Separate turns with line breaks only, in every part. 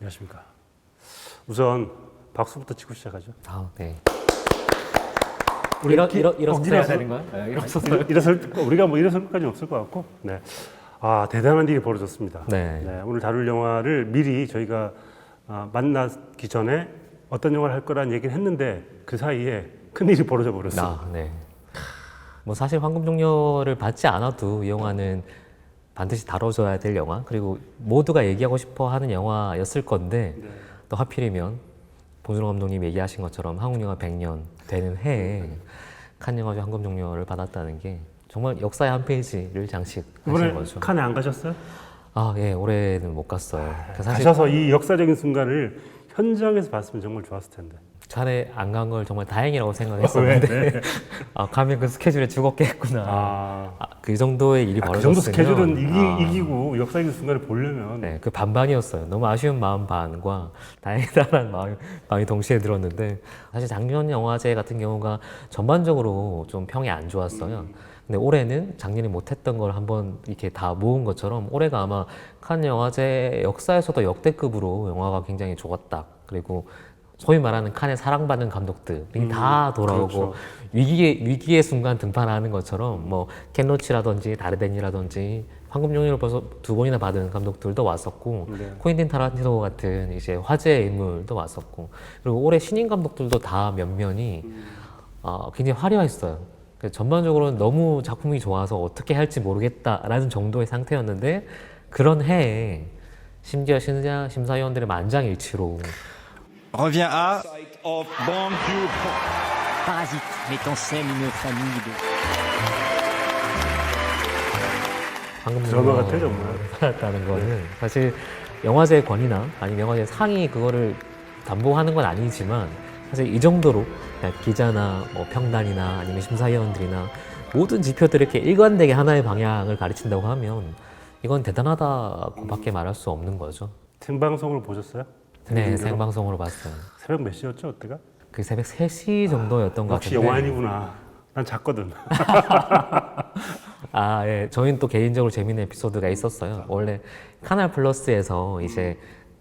안녕하십니까. 우선 박수부터 치고 시작하죠.
네.
우리
일어서야 되는 거야?
우리가 뭐 일어설 것까지는 없을 것 같고, 네. 대단한 일이 벌어졌습니다.
네.
오늘 다룰 영화를 미리 저희가 만나기 전에 어떤 영화를 할 거라는 얘기를 했는데 그 사이에 큰 일이 벌어져 버렸어요.
네. 뭐 사실 황금종려를 받지 않아도 이 영화는 반드시 다뤄줘야 될 영화, 그리고 모두가 얘기하고 싶어하는 영화였을 건데 또 하필이면 봉준호 감독님 얘기하신 것처럼 한국 영화 100년 되는 해에 칸 영화제 황금종려를 받았다는 게 정말 역사의 한 페이지를 장식하신
이번에
거죠.
칸에 안 가셨어요?
예, 올해는 못 갔어요. 사실
가셔서 이 역사적인 순간을 현장에서 봤으면 정말 좋았을 텐데.
전에 안 간 걸 정말 다행이라고 생각했었는데 가면 그 스케줄에 죽었겠구나. 그 정도의 일이
그
벌어졌으면
정도 스케줄은 이기고 역사적인 순간을 보려면
네, 그 반반이었어요. 너무 아쉬운 마음 반과 다행이다라는 마음이 동시에 들었는데, 사실 작년 영화제 같은 경우가 전반적으로 좀 평이 안 좋았어요. 근데 올해는 작년에 못했던 걸 한번 이렇게 다 모은 것처럼 올해가 아마 칸 영화제 역사에서도 역대급으로 영화가 굉장히 좋았다. 그리고 소위 말하는 칸에 사랑받는 감독들이 다 돌아오고,
그렇죠.
위기의 순간 등판하는 것처럼 뭐 켄 로치라든지 다르덴이라든지 황금종려를 벌써 2번이나 받은 감독들도 왔었고, 코엔틴 타란티노 같은 이제 화제의 인물도 왔었고, 그리고 올해 신인 감독들도 다 면면이 굉장히 화려했어요. 전반적으로는 너무 작품이 좋아서 어떻게 할지 모르겠다라는 정도의 상태였는데, 그런 해에 심지어 심사위원들의 만장일치로
Revient à
of Bong Joon-ho.
Parasite met en scène une famille de...
드라마 같아, 정말.
받았다는 거는 사실 영화제 권위나 아니면 영화제 상이 그거를 담보하는 건 아니지만, 사실 이 정도로 기자나 뭐 평단이나 아니면 심사위원들이나 모든 지표들이 이렇게 일관되게 하나의 방향을 가르친다고 하면 이건 대단하다고밖에 말할 수 없는 거죠.
생방송을 보셨어요?
네, 생방송으로 봤어요.
새벽 몇 시였죠, 그때가?
그 새벽 3시 정도였던 것
역시
같은데.
영화인이구나. 난 잤거든.
예. 저희는 또 개인적으로 재밌는 에피소드가 있었어요. 원래 카날 플러스에서 이제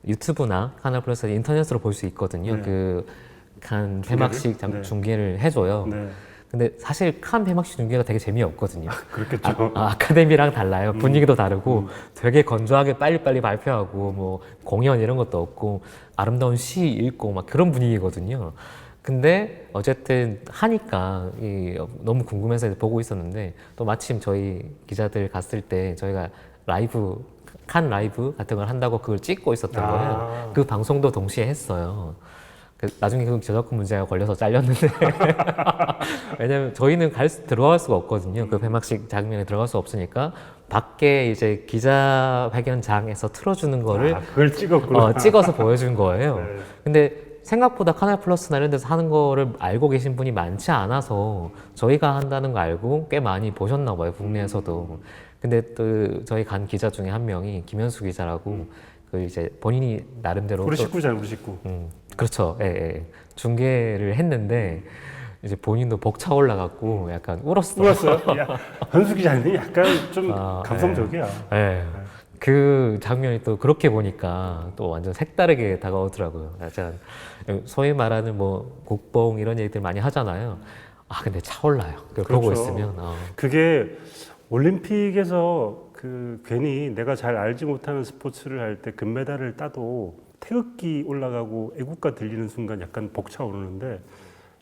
유튜브나 카날 플러스 인터넷으로 볼 수 있거든요. 그 칸 폐막식 중계를 해줘요.
네.
근데 사실 칸 폐막식 중계가 되게 재미없거든요.
그렇겠죠.
아카데미랑 달라요. 분위기도 다르고 되게 건조하게 빨리빨리 발표하고 뭐 공연 이런 것도 없고 아름다운 시 읽고 막 그런 분위기거든요. 근데 어쨌든 하니까 너무 궁금해서 보고 있었는데, 또 마침 저희 기자들 갔을 때 저희가 칸 라이브 같은 걸 한다고 그걸 찍고 있었던 거예요. 그 방송도 동시에 했어요. 나중에 그 저작권 문제가 걸려서 잘렸는데 왜냐면 저희는 들어갈 수가 없거든요. 그 폐막식 장면에 들어갈 수 없으니까 밖에 이제 기자회견장에서 틀어주는 거를
그걸 찍었구나.
찍어서 보여준 거예요.
네.
근데 생각보다 카날 플러스나 이런 데서 하는 거를 알고 계신 분이 많지 않아서 저희가 한다는 거 알고 꽤 많이 보셨나 봐요, 국내에서도. 근데 또 저희 간 기자 중에 한 명이 김현수 기자라고 그 이제 본인이 나름대로
우리 식구잖아요, 우리 식구.
그렇죠. 예. 중계를 했는데 이제 본인도 벅차 올라갔고 약간 울었어요.
야, 현수 기자님 약간 좀 감성적이야.
예. 그 장면이 또 그렇게 보니까 또 완전 색다르게 다가오더라고요. 약간 소위 말하는 뭐 국뽕 이런 얘기들 많이 하잖아요. 근데 차올라요. 그걸 보고
그렇죠.
있으면.
그게 올림픽에서 괜히 내가 잘 알지 못하는 스포츠를 할 때 금메달을 따도 태극기 올라가고 애국가 들리는 순간 약간 벅차오르는데,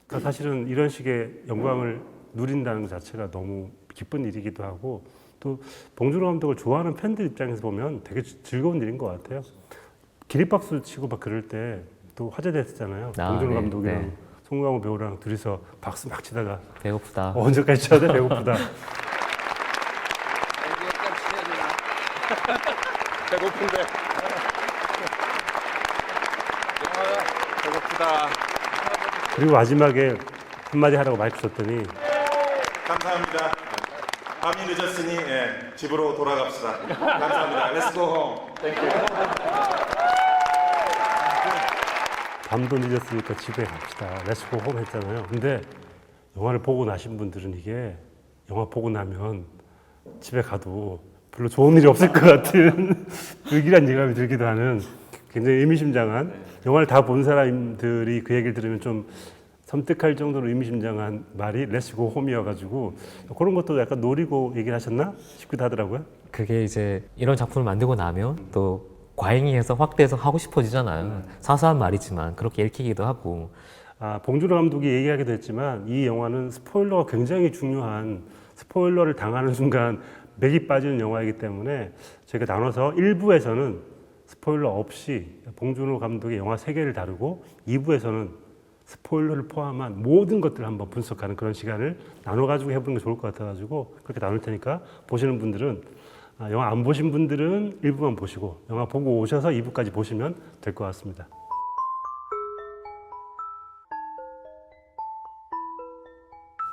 그러니까 사실은 이런 식의 영광을 누린다는 것 자체가 너무 기쁜 일이기도 하고, 또 봉준호 감독을 좋아하는 팬들 입장에서 보면 되게 즐거운 일인 것 같아요. 기립박수 치고 막 그럴 때 또 화제됐었잖아요. 봉준호 감독이랑 송강호 배우랑 둘이서 박수 막 치다가
배고프다.
언제까지 쳐야 돼? 배고프다.
배고픈데. 배고프다.
그리고 마지막에 한마디 하라고 마이크 줬더니
감사합니다. 밤이 늦었으니 집으로 돌아갑시다. 감사합니다. Let's go home.
밤도 늦었으니까 집에 갑시다. 렛츠고 홈 했잖아요. 근데 영화를 보고 나신 분들은 이게 영화 보고 나면 집에 가도 별로 좋은 일이 없을 것 같은 불길한 예감이 들기도 하는 굉장히 의미심장한 영화를 다 본 사람들이 그 얘기를 들으면 좀 섬뜩할 정도로 의미심장한 말이 Let's Go Home이어가지고 그런 것도 약간 노리고 얘기를 하셨나 싶기도 하더라고요.
그게 이제 이런 작품을 만들고 나면 또 과잉이 해서 확대해서 하고 싶어지잖아요. 사소한 말이지만 그렇게 읽히기도 하고.
봉준호 감독이 얘기하기도 했지만 이 영화는 스포일러가 굉장히 중요한 스포일러를 당하는 순간 맥이 빠지는 영화이기 때문에 저희가 나눠서 1부에서는 스포일러 없이 봉준호 감독의 영화 세계를 다루고 2부에서는 스포일러를 포함한 모든 것들을 한번 분석하는 그런 시간을 나눠가지고 해보는 게 좋을 것 같아가지고 그렇게 나눌 테니까 보시는 분들은 영화 안 보신 분들은 1부만 보시고 영화 보고 오셔서 2부까지 보시면 될 것 같습니다.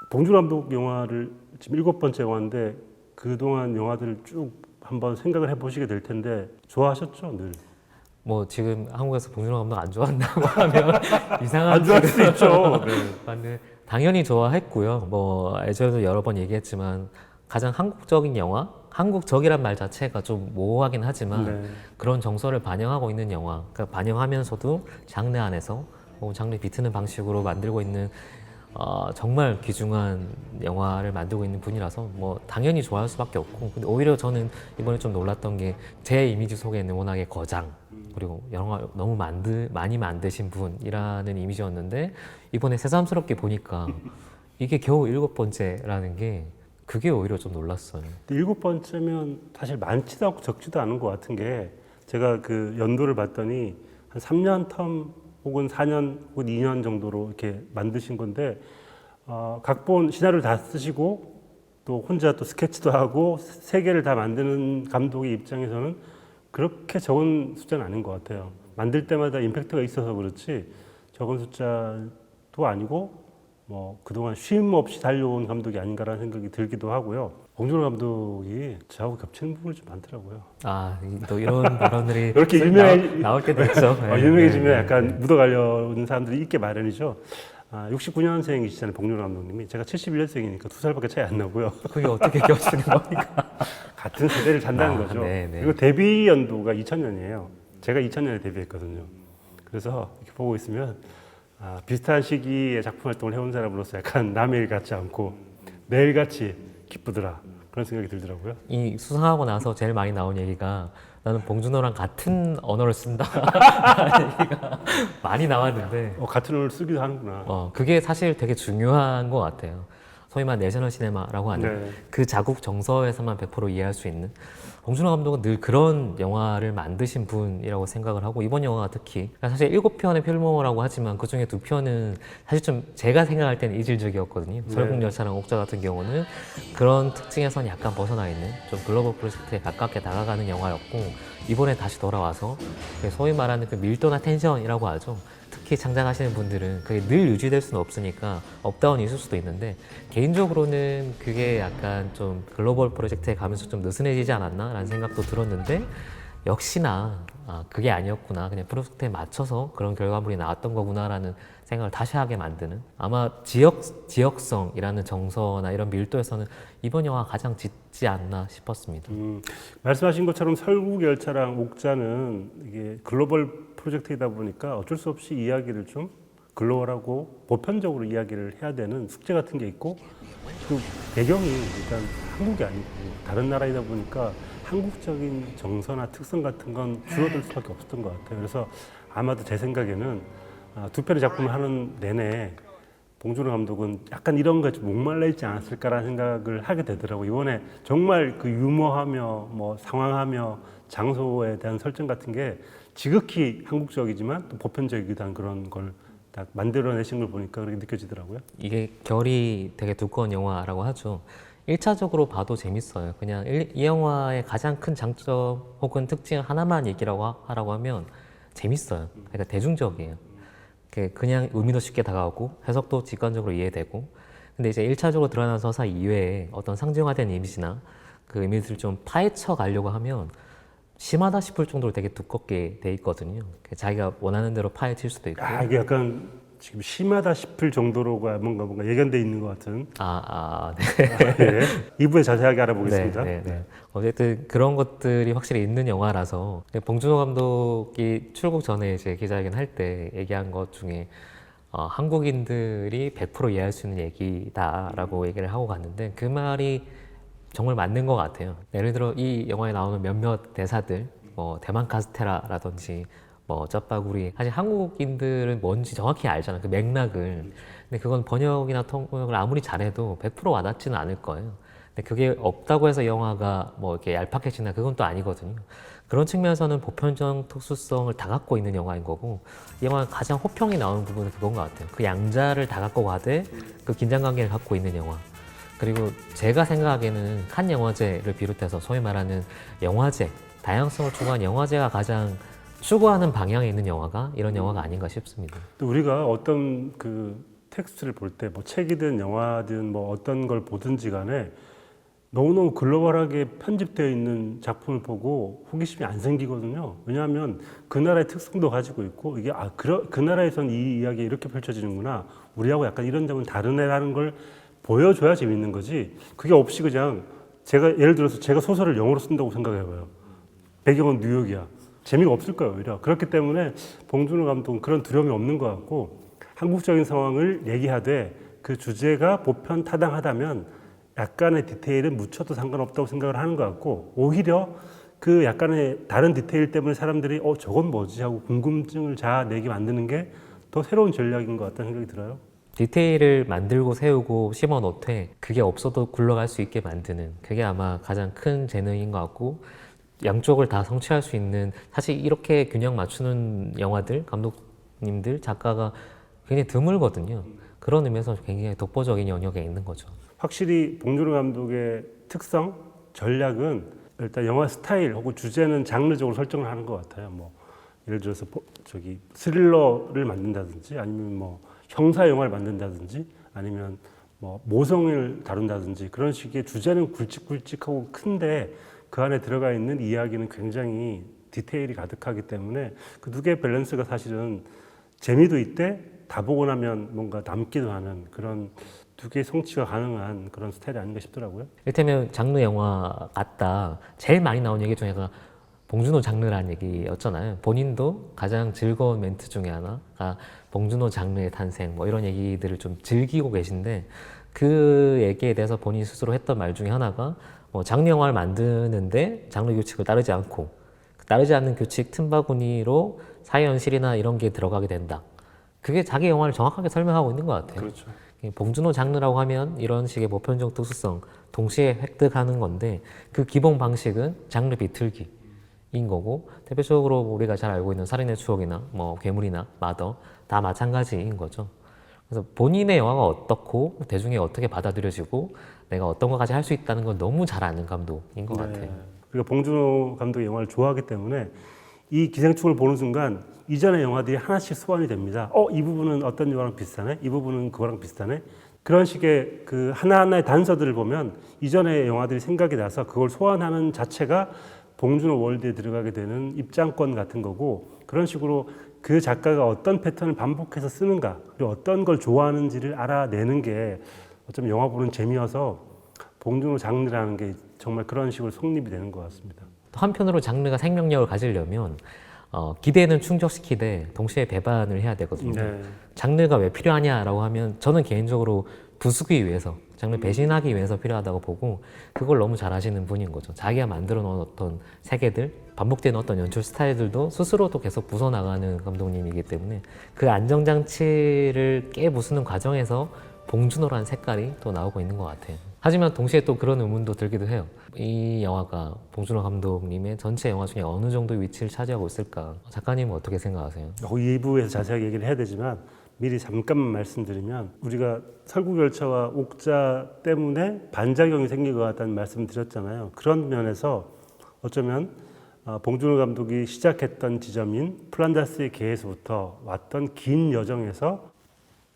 봉준호 감독 영화를 지금 7번째 영화인데 그동안 영화들을 쭉 한번 생각을 해보시게 될 텐데 좋아하셨죠? 늘.
뭐 지금 한국에서 봉준호 감독 안 좋아한다고 하면 이상한
안 좋아할 수 있죠. 네.
네. 당연히 좋아했고요. 뭐 예전에도 여러 번 얘기했지만 가장 한국적인 영화, 한국적이란 말 자체가 좀 모호하긴 하지만
네.
그런 정서를 반영하고 있는 영화, 그러니까 반영하면서도 장르 안에서 장르 비트는 방식으로 만들고 있는 정말 귀중한 영화를 만들고 있는 분이라서 뭐 당연히 좋아할 수밖에 없고, 근데 오히려 저는 이번에 좀 놀랐던 게 제 이미지 속에는 워낙에 거장 그리고 영화 너무 많이 만드신 분이라는 이미지였는데 이번에 새삼스럽게 보니까 이게 겨우 7번째라는 게 그게 오히려 좀 놀랐어요.
7번째면 사실 많지도 않고 적지도 않은 것 같은 게 제가 그 연도를 봤더니 한 3년 텀 혹은 4년 혹은 2년 정도로 이렇게 만드신 건데 각본 시나리오를 다 쓰시고 또 혼자 또 스케치도 하고 세 개를 다 만드는 감독의 입장에서는 그렇게 적은 숫자는 아닌 것 같아요. 만들 때마다 임팩트가 있어서 그렇지 적은 숫자도 아니고 뭐 그동안 쉼 없이 달려온 감독이 아닌가라는 생각이 들기도 하고요. 봉준호 감독이 저하고 겹치는 부분이 좀 많더라고요.
또 이런 발언들이
이렇게
나올 때도 있죠.
유명해지면 약간 묻어가려는 사람들이 있게 마련이죠. 69년생이시잖아요, 봉준호 감독님이. 제가 71년생이니까 2살밖에 차이 안 나고요.
그게 어떻게 겹치는 겁니까?
같은 세대를 잔다는 거죠.
네네.
그리고 데뷔 연도가 2000년이에요. 제가 2000년에 데뷔했거든요. 그래서 이렇게 보고 있으면 비슷한 시기에 작품 활동을 해온 사람으로서 약간 남의 일 같지 않고 내 일 같이 기쁘더라. 그런 생각이 들더라고요.
이 수상하고 나서 제일 많이 나온 얘기가 나는 봉준호랑 같은 언어를 쓴다 얘기가 많이 나왔는데
같은 언어를 쓰기도 하는구나.
그게 사실 되게 중요한 것 같아요. 소위 말 내셔널 시네마라고 하는
네.
그 자국 정서에서만 100% 이해할 수 있는 봉준호 감독은 늘 그런 영화를 만드신 분이라고 생각을 하고 이번 영화가 특히 사실 7편의 필모라고 하지만 그중에 2편은 사실 좀 제가 생각할 때는 이질적이었거든요.
네.
설국열차랑 옥자 같은 경우는 그런 특징에서는 약간 벗어나 있는 좀 글로벌 프로젝트에 가깝게 다가가는 영화였고 이번에 다시 돌아와서 소위 말하는 그 밀도나 텐션이라고 하죠. 특히 창작하시는 분들은 그게 늘 유지될 수는 없으니까 업다운이 있을 수도 있는데 개인적으로는 그게 약간 좀 글로벌 프로젝트에 가면서 좀 느슨해지지 않았나 라는 생각도 들었는데 역시나 그게 아니었구나, 그냥 프로젝트에 맞춰서 그런 결과물이 나왔던 거구나 라는 생각을 다시 하게 만드는, 아마 지역성이라는 정서나 이런 밀도에서는 이번 영화가 가장 짙지 않나 싶었습니다.
말씀하신 것처럼 설국열차랑 옥자는 이게 글로벌 프로젝트이다 보니까 어쩔 수 없이 이야기를 좀 글로벌하고 보편적으로 이야기를 해야 되는 숙제 같은 게 있고 그 배경이 일단 한국이 아니고 다른 나라이다 보니까 한국적인 정서나 특성 같은 건 줄어들 수밖에 없었던 것 같아요. 그래서 아마도 제 생각에는 2편의 작품을 하는 내내 봉준호 감독은 약간 이런 거에 좀 목말라 있지 않았을까라는 생각을 하게 되더라고요. 이번에 정말 그 유머하며 뭐 상황하며 장소에 대한 설정 같은 게 지극히 한국적이지만 또 보편적이기도 한 그런 걸 딱 만들어내신 걸 보니까 그렇게 느껴지더라고요.
이게 결이 되게 두꺼운 영화라고 하죠. 1차적으로 봐도 재밌어요. 그냥 이 영화의 가장 큰 장점 혹은 특징 하나만 얘기라고 하라고 하면 재밌어요. 그러니까 대중적이에요. 그냥 의미도 쉽게 다가오고 해석도 직관적으로 이해되고, 근데 이제 1차적으로 드러난 서사 이외에 어떤 상징화된 이미지나 그 이미지를 좀 파헤쳐 가려고 하면 심하다 싶을 정도로 되게 두껍게 돼 있거든요. 자기가 원하는 대로 파헤칠 수도 있고.
이게 약간 지금 심하다 싶을 정도로가 뭔가 예견돼 있는 것 같은
네.
예. 2부에 자세하게 알아보겠습니다.
네. 어쨌든 그런 것들이 확실히 있는 영화라서 봉준호 감독이 출국 전에 이제 기자회견 할 때 얘기한 것 중에 한국인들이 100% 이해할 수 있는 얘기다라고 얘기를 하고 갔는데 그 말이 정말 맞는 것 같아요. 예를 들어 이 영화에 나오는 몇몇 대사들, 뭐 대만 카스테라라든지 뭐 쩌빠구리, 사실 한국인들은 뭔지 정확히 알잖아, 그 맥락을. 근데 그건 번역이나 통역을 아무리 잘해도 100% 와닿지는 않을 거예요. 근데 그게 없다고 해서 영화가 뭐 이렇게 얄팍해지나 그건 또 아니거든요. 그런 측면에서는 보편적 특수성을 다 갖고 있는 영화인 거고, 이 영화의 가장 호평이 나오는 부분은 그건 것 같아요. 그 양자를 다 갖고 가되 그 긴장관계를 갖고 있는 영화. 그리고 제가 생각하기에는 칸 영화제를 비롯해서 소위 말하는 영화제, 다양성을 추구한 영화제가 가장 추구하는 방향에 있는 영화가 이런 영화가 아닌가 싶습니다.
또 우리가 어떤 그 텍스트를 볼 때 뭐 책이든 영화든 뭐 어떤 걸 보든지 간에 너무너무 글로벌하게 편집되어 있는 작품을 보고 호기심이 안 생기거든요. 왜냐하면 그 나라의 특성도 가지고 있고 이게 그 나라에선 이 이야기가 이렇게 펼쳐지는구나. 우리하고 약간 이런 점은 다르네라는 걸 보여줘야 재밌는 거지. 그게 없이 그냥 예를 들어서 제가 소설을 영어로 쓴다고 생각해봐요. 배경은 뉴욕이야. 재미가 없을 거예요, 오히려. 그렇기 때문에 봉준호 감독은 그런 두려움이 없는 것 같고, 한국적인 상황을 얘기하되 그 주제가 보편 타당하다면 약간의 디테일은 묻혀도 상관없다고 생각을 하는 것 같고, 오히려 그 약간의 다른 디테일 때문에 사람들이 저건 뭐지 하고 궁금증을 자아내게 만드는 게 더 새로운 전략인 것 같다는 생각이 들어요.
디테일을 만들고 세우고 심어 놓되 그게 없어도 굴러갈 수 있게 만드는, 그게 아마 가장 큰 재능인 것 같고, 양쪽을 다 성취할 수 있는, 사실 이렇게 균형 맞추는 영화들, 감독님들, 작가가 굉장히 드물거든요. 그런 의미에서 굉장히 독보적인 영역에 있는 거죠.
확실히 봉준호 감독의 특성, 전략은 일단 영화 스타일 혹은 주제는 장르적으로 설정을 하는 것 같아요. 뭐 예를 들어서 스릴러를 만든다든지, 아니면 뭐 형사 영화를 만든다든지, 아니면 뭐 모성을 다룬다든지, 그런 식의 주제는 굵직굵직하고 큰데 그 안에 들어가 있는 이야기는 굉장히 디테일이 가득하기 때문에 그 두 개의 밸런스가 사실은 재미도 있대, 다 보고 나면 뭔가 남기도 하는 그런 두 개의 성취가 가능한 그런 스타일이 아닌가 싶더라고요.
이를테면 장르 영화 같다. 제일 많이 나온 얘기 중에 하나가 봉준호 장르라는 얘기였잖아요. 본인도 가장 즐거운 멘트 중에 하나가 봉준호 장르의 탄생, 뭐 이런 얘기들을 좀 즐기고 계신데, 그 얘기에 대해서 본인 스스로 했던 말 중에 하나가 뭐 장르 영화를 만드는데 장르 규칙을 따르지 않고, 따르지 않는 규칙 틈바구니로 사회현실이나 이런 게 들어가게 된다. 그게 자기 영화를 정확하게 설명하고 있는 것 같아요.
그렇죠.
봉준호 장르라고 하면 이런 식의 보편적 특수성 동시에 획득하는 건데, 그 기본 방식은 장르 비틀기인 거고, 대표적으로 우리가 잘 알고 있는 살인의 추억이나 뭐 괴물이나 마더 다 마찬가지인 거죠. 그래서 본인의 영화가 어떻고 대중이 어떻게 받아들여지고 내가 어떤 것까지 할 수 있다는 걸 너무 잘 아는 감독인 것 같아요.
그러니까 봉준호 감독의 영화를 좋아하기 때문에 이 기생충을 보는 순간 이전의 영화들이 하나씩 소환이 됩니다. 이 부분은 어떤 영화랑 비슷하네? 이 부분은 그거랑 비슷하네? 그런 식의 그 하나하나의 단서들을 보면 이전의 영화들이 생각이 나서 그걸 소환하는 자체가 봉준호 월드에 들어가게 되는 입장권 같은 거고, 그런 식으로 그 작가가 어떤 패턴을 반복해서 쓰는가, 그리고 어떤 걸 좋아하는지를 알아내는 게 어쩌면 영화 보는 재미여서 봉준호 장르라는 게 정말 그런 식으로 성립이 되는 것 같습니다.
또 한편으로 장르가 생명력을 가지려면 기대는 충족시키되 동시에 배반을 해야 되거든요.
네.
장르가 왜 필요하냐라고 하면 저는 개인적으로 부수기 위해서, 장르 배신하기 위해서 필요하다고 보고, 그걸 너무 잘 하시는 분인 거죠. 자기가 만들어 놓은 어떤 세계들, 반복되는 어떤 연출 스타일들도 스스로도 계속 부숴나가는 감독님이기 때문에 그 안정장치를 깨부수는 과정에서 봉준호라는 색깔이 또 나오고 있는 것 같아요. 하지만 동시에 또 그런 의문도 들기도 해요. 이 영화가 봉준호 감독님의 전체 영화 중에 어느 정도의 위치를 차지하고 있을까? 작가님은 어떻게 생각하세요?
2부에서 자세하게 얘기를 해야 되지만 미리 잠깐만 말씀드리면, 우리가 설국열차와 옥자 때문에 반작용이 생길 것 같다는 말씀을 드렸잖아요. 그런 면에서 어쩌면 봉준호 감독이 시작했던 지점인 플란다스의 개에서부터 왔던 긴 여정에서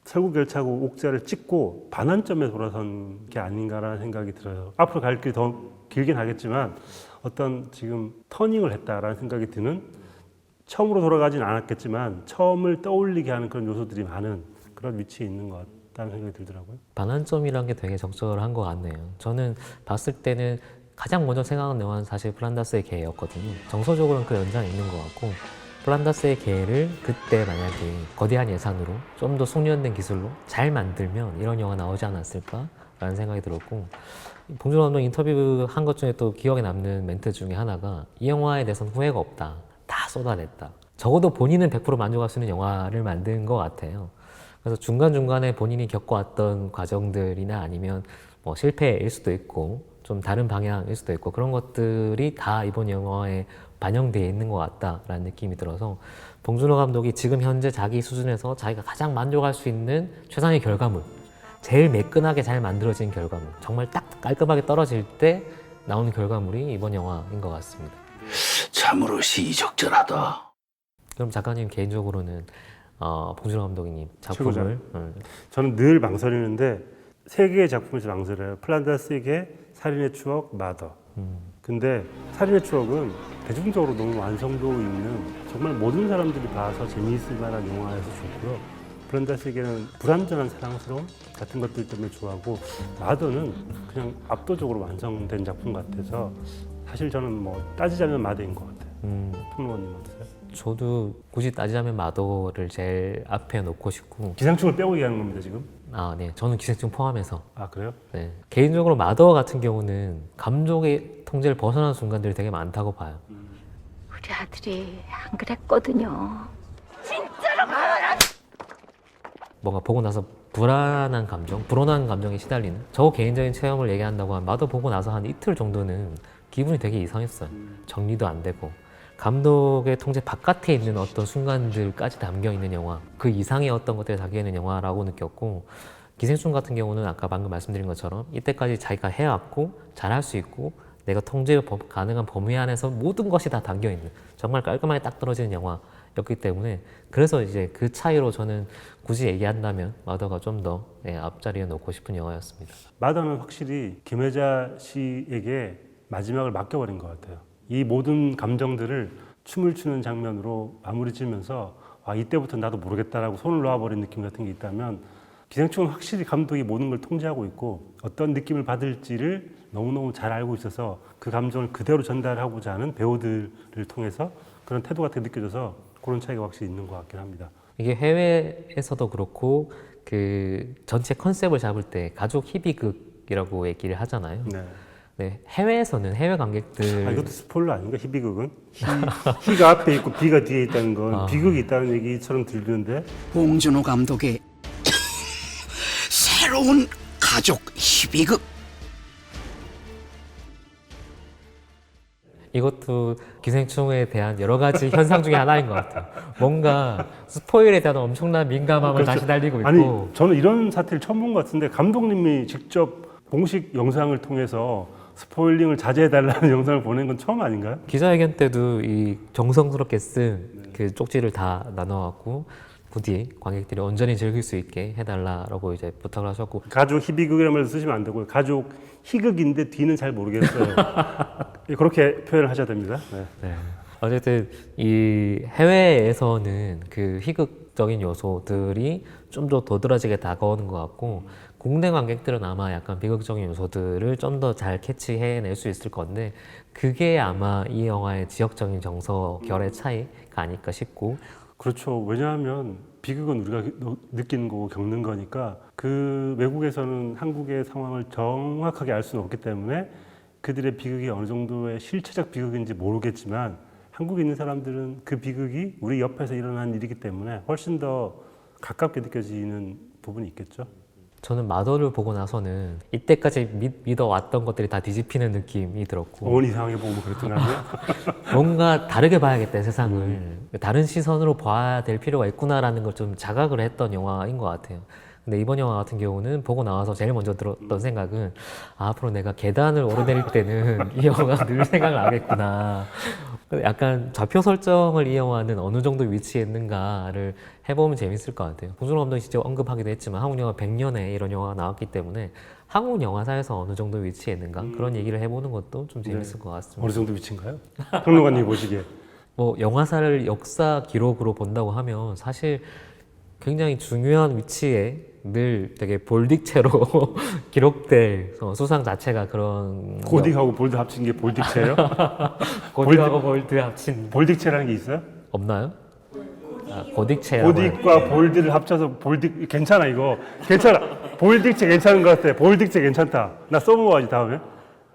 설국열차하고 옥자를 찍고 반환점에 돌아선 게 아닌가라는 생각이 들어요. 앞으로 갈 길이 더 길긴 하겠지만 어떤 지금 터닝을 했다라는 생각이 드는 처음으로 돌아가진 않았겠지만 처음을 떠올리게 하는 그런 요소들이 많은 그런 위치에 있는 것 같다는 생각이 들더라고요.
반환점이란 게 되게 적절한 것 같네요. 저는 봤을 때는 가장 먼저 생각하는 영화는 사실 플란다스의 개였거든요. 정서적으로는 그 연장에 있는 것 같고 플란다스의 개를 그때 만약에 거대한 예산으로 좀 더 숙련된 기술로 잘 만들면 이런 영화 나오지 않았을까라는 생각이 들었고 봉준호 감독 인터뷰 한 것 중에 또 기억에 남는 멘트 중에 하나가 이 영화에 대해서는 후회가 없다. 다 쏟아냈다. 적어도 본인은 100% 만족할 수 있는 영화를 만든 것 같아요. 그래서 중간중간에 본인이 겪어왔던 과정들이나 아니면 뭐 실패일 수도 있고 좀 다른 방향일 수도 있고 그런 것들이 다 이번 영화에 반영되어 있는 것 같다라는 느낌이 들어서 봉준호 감독이 지금 현재 자기 수준에서 자기가 가장 만족할 수 있는 최상의 결과물, 제일 매끈하게 잘 만들어진 결과물, 정말 딱 깔끔하게 떨어질 때 나오는 결과물이 이번 영화인 것 같습니다.
참으로 시의적절하다.
그럼 작가님 개인적으로는 봉준호 감독님 작품을
최고죠. 저는 늘 망설이는데 세 개의 작품에서 망설여요. 플란다스의 개, 살인의 추억, 마더. 근데 살인의 추억은 대중적으로 너무 완성도 있는 정말 모든 사람들이 봐서 재미있을 만한 영화여서 좋고요. 플란다스의 개는 불완전한 사랑스러움 같은 것들 때문에 좋아하고 마더는 그냥 압도적으로 완성된 작품 같아서 사실 저는 뭐 따지자면 마더인 것 같아요. 평론가님 어떠세요?
저도 굳이 따지자면 마더를 제일 앞에 놓고 싶고
기생충을 빼고 얘기하는 겁니다 지금?
네, 저는 기생충 포함해서
아 그래요?
네. 개인적으로 마더 같은 경우는 감독의 통제를 벗어난 순간들이 되게 많다고 봐요.
우리 아들이 안 그랬거든요.
뭔가 보고 나서 불안한 감정, 불온한 감정에 시달리는 저 개인적인 체험을 얘기한다고 하면 마더 보고 나서 한 이틀 정도는 기분이 되게 이상했어요. 정리도 안 되고 감독의 통제 바깥에 있는 어떤 순간들까지 담겨있는 영화, 그 이상의 어떤 것들이 담겨있는 영화라고 느꼈고 기생충 같은 경우는 아까 방금 말씀드린 것처럼 이때까지 자기가 해왔고 잘할 수 있고 내가 통제 가능한 범위 안에서 모든 것이 다 담겨있는 정말 깔끔하게 딱 떨어지는 영화였기 때문에 그래서 이제 그 차이로 저는 굳이 얘기한다면 마더가 좀 더 앞자리에 놓고 싶은 영화였습니다.
마더는 확실히 김혜자 씨에게 마지막을 맡겨버린 것 같아요. 이 모든 감정들을 춤을 추는 장면으로 마무리 지으면서 이때부터 나도 모르겠다라고 손을 놓아버린 느낌 같은 게 있다면 기생충은 확실히 감독이 모든 걸 통제하고 있고 어떤 느낌을 받을지를 너무너무 잘 알고 있어서 그 감정을 그대로 전달하고자 하는 배우들을 통해서 그런 태도 같은 게 느껴져서 그런 차이가 확실히 있는 것 같긴 합니다.
이게 해외에서도 그렇고 그 전체 컨셉을 잡을 때 가족 희비극이라고 얘기를 하잖아요.
네.
네, 해외에서는 해외 관객들
이것도 스포일러 아닌가? 희비극은? 희가 앞에 있고 비가 뒤에 있다는 건 비극이 있다는 얘기처럼 들리는데
봉준호 감독의 새로운 가족 희비극.
이것도 기생충에 대한 여러 가지 현상 중에 하나인 것 같아요. 뭔가 스포일에 대한 엄청난 민감함을 다시 달리고 있고
아니 저는 이런 사태를 처음 본 것 같은데 감독님이 직접 공식 영상을 통해서 스포일링을 자제해달라는 영상을 보낸 건 처음 아닌가요?
기자회견 때도 이 정성스럽게 쓴 그 쪽지를 다 나눠갖고 부디 관객들이 온전히 즐길 수 있게 해달라고 이제 부탁을 하셨고
가족 희비극이라는 말 쓰시면 안 되고요. 가족 희극인데 뒤는 잘 모르겠어요. 그렇게 표현을 하셔야 됩니다. 네.
네. 어쨌든 이 해외에서는 그 희극적인 요소들이 좀 더 도드라지게 다가오는 것 같고 국내 관객들은 아마 약간 비극적인 요소들을 좀 더 잘 캐치해낼 수 있을 건데 그게 아마 이 영화의 지역적인 정서 결의 차이가 아닐까 싶고
그렇죠. 왜냐하면 비극은 우리가 느끼는 거고 겪는 거니까 그 외국에서는 한국의 상황을 정확하게 알 수는 없기 때문에 그들의 비극이 어느 정도의 실체적 비극인지 모르겠지만 한국에 있는 사람들은 그 비극이 우리 옆에서 일어난 일이기 때문에 훨씬 더 가깝게 느껴지는 부분이 있겠죠.
저는 마더를 보고 나서는 이때까지 믿어왔던 것들이 다 뒤집히는 느낌이 들었고
어머니 상황에 보면 그렇더라고요.
뭔가 다르게 봐야겠다 세상을 다른 시선으로 봐야 될 필요가 있구나라는 걸 좀 자각을 했던 영화인 것 같아요. 근데 이번 영화 같은 경우는 보고 나와서 제일 먼저 들었던 생각은 앞으로 내가 계단을 오르내릴 때는 이 영화가 늘 생각나겠구나. 약간 좌표 설정을 이 영화는 어느 정도 위치에 있는가를 해보면 재밌을 것 같아요. 봉준호 감독이 직접 언급하기도 했지만 한국 영화 100년에 이런 영화가 나왔기 때문에 한국 영화사에서 어느 정도 위치에 있는가 그런 얘기를 해보는 것도 좀 재밌을 것 같습니다.
어느 정도 위치인가요? 평론가님 보시기에.
뭐 영화사를 역사 기록으로 본다고 하면 사실 굉장히 중요한 위치에 늘 되게 볼딕체로 기록될 수상 자체가 그런
고딕하고 볼드 합친 게 볼딕체예요?
고딕하고 볼드 합친
볼딕체라는 게 있어요?
없나요? 아, 고딕체라고
고딕과 볼드를 합쳐서 볼딕 괜찮아 이거 괜찮아 볼딕체 괜찮은 것 같아 볼딕체 괜찮다 나 써먹어야지 다음에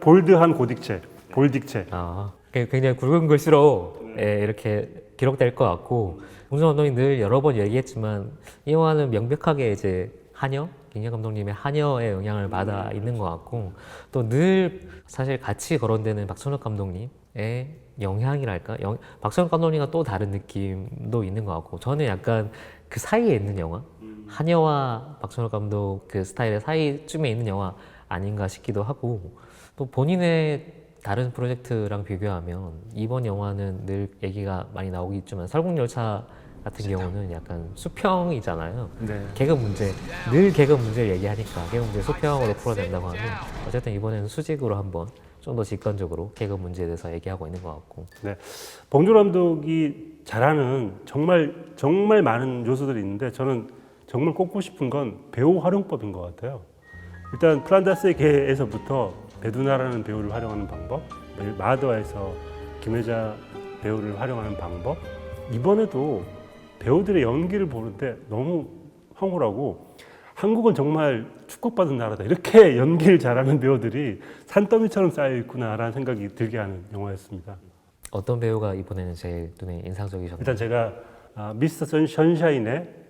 볼드한 고딕체 볼딕체
아, 굉장히 굵은 글씨로 예, 이렇게 기록될 것 같고 봉준호 감독이 늘 여러 번 얘기했지만 이 영화는 명백하게 이제 한여 김기현 감독님의 한여의 영향을 받아 있는 것 같고 또 늘 사실 같이 거론되는 박찬욱 감독님의 영향이랄까 박찬욱 감독님과 또 다른 느낌도 있는 것 같고 저는 약간 그 사이에 있는 영화 한여와 박찬욱 감독 그 스타일의 사이쯤에 있는 영화 아닌가 싶기도 하고 또 본인의 다른 프로젝트랑 비교하면 이번 영화는 늘 얘기가 많이 나오기 있지만 설국열차 같은 경우는 약간 수평이잖아요.
네.
개그 문제, 늘 개그 문제를 얘기하니까 개그 문제 수평으로 풀어낸다고 하면 어쨌든 이번에는 수직으로 한번 좀 더 직관적으로 개그 문제에 대해서 얘기하고 있는 것 같고.
네. 봉준호 감독이 잘하는 정말 많은 요소들이 있는데 저는 정말 꼽고 싶은 건 배우 활용법인 것 같아요. 일단 플란다스의 개에서부터 배두나라는 배우를 활용하는 방법, 마더에서 김혜자 배우를 활용하는 방법, 이번에도 배우들의 연기를 보는데 너무 황홀하고 한국은 정말 축복받은 나라다. 이렇게 연기를 잘하는 배우들이 산더미처럼 쌓여있구나라는 생각이 들게 하는 영화였습니다.
어떤 배우가 이번에는 제일 눈에 인상적이셨나요?
일단 제가 미스터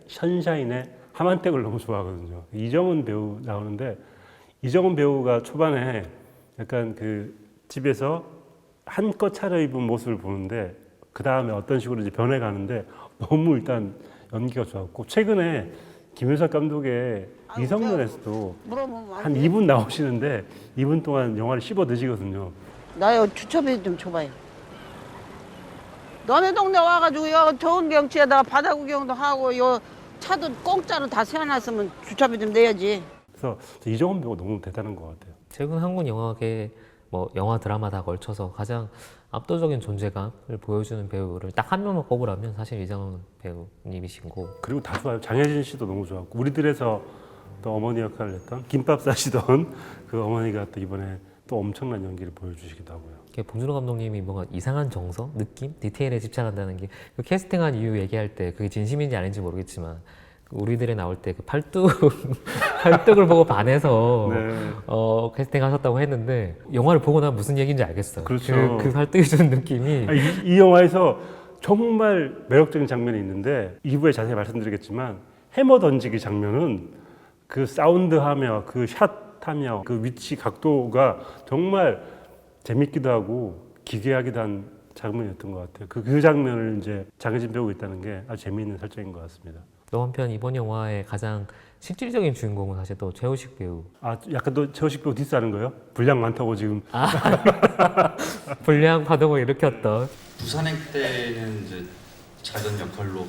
션샤인의 하만택을 너무 좋아하거든요. 이정은 배우 나오는데 이정은 배우가 초반에 약간 그 집에서 한껏 차려입은 모습을 보는데 그 다음에 어떤 식으로 이제 변해가는데 너무 일단 연기가 좋았고 최근에 김효석 감독의 이성년에서도 한 2분 나오시는데 2분 동안 영화를 씹어 드시거든요.
나요 주차비 좀 줘봐요. 너네 동네 와가지고 요 좋은 경치에다가 바다 구경도 하고 요 차도 공짜로 다 세워놨으면 주차비 좀 내야지.
그래서 이정은 배우가 너무 대단한 것 같아요.
최근 한국 영화계 뭐 영화 드라마 다 걸쳐서 가장 압도적인 존재감을 보여주는 배우를 딱 한 명만 꼽으라면 사실 이정은 배우님이시고
그리고 다 좋아요. 장혜진 씨도 너무 좋았고 우리들에서 또 어머니 역할을 했던 김밥 싸시던 그 어머니가 또 이번에 또 엄청난 연기를 보여주시기도 하고요.
봉준호 감독님이 뭔가 이상한 정서, 느낌, 디테일에 집착한다는 게 그 캐스팅한 이유 얘기할 때 그게 진심인지 아닌지 모르겠지만 우리들에 나올 때 그 팔뚝을 보고 반해서
네.
캐스팅하셨다고 했는데 영화를 보고 나면 무슨 얘기인지 알겠어요.
그렇죠.
그 팔뚝이 주는 느낌이
이 영화에서 정말 매력적인 장면이 있는데 2부에 자세히 말씀드리겠지만 해머 던지기 장면은 그 사운드하며 그 샷하며 그 위치 각도가 정말 재밌기도 하고 기괴하기도 한 장면이었던 것 같아요. 그 장면을 이제 장혜진 배우고 있다는 게 아주 재미있는 설정인 것 같습니다.
또 한편 이번 영화의 가장 실질적인 주인공은 사실 또 최우식 배우.
약간 또 최우식 배우 디스하는 거예요? 분량 많다고 지금.
불량 파동을 일으켰던.
부산행 때는 이제 작은 역할로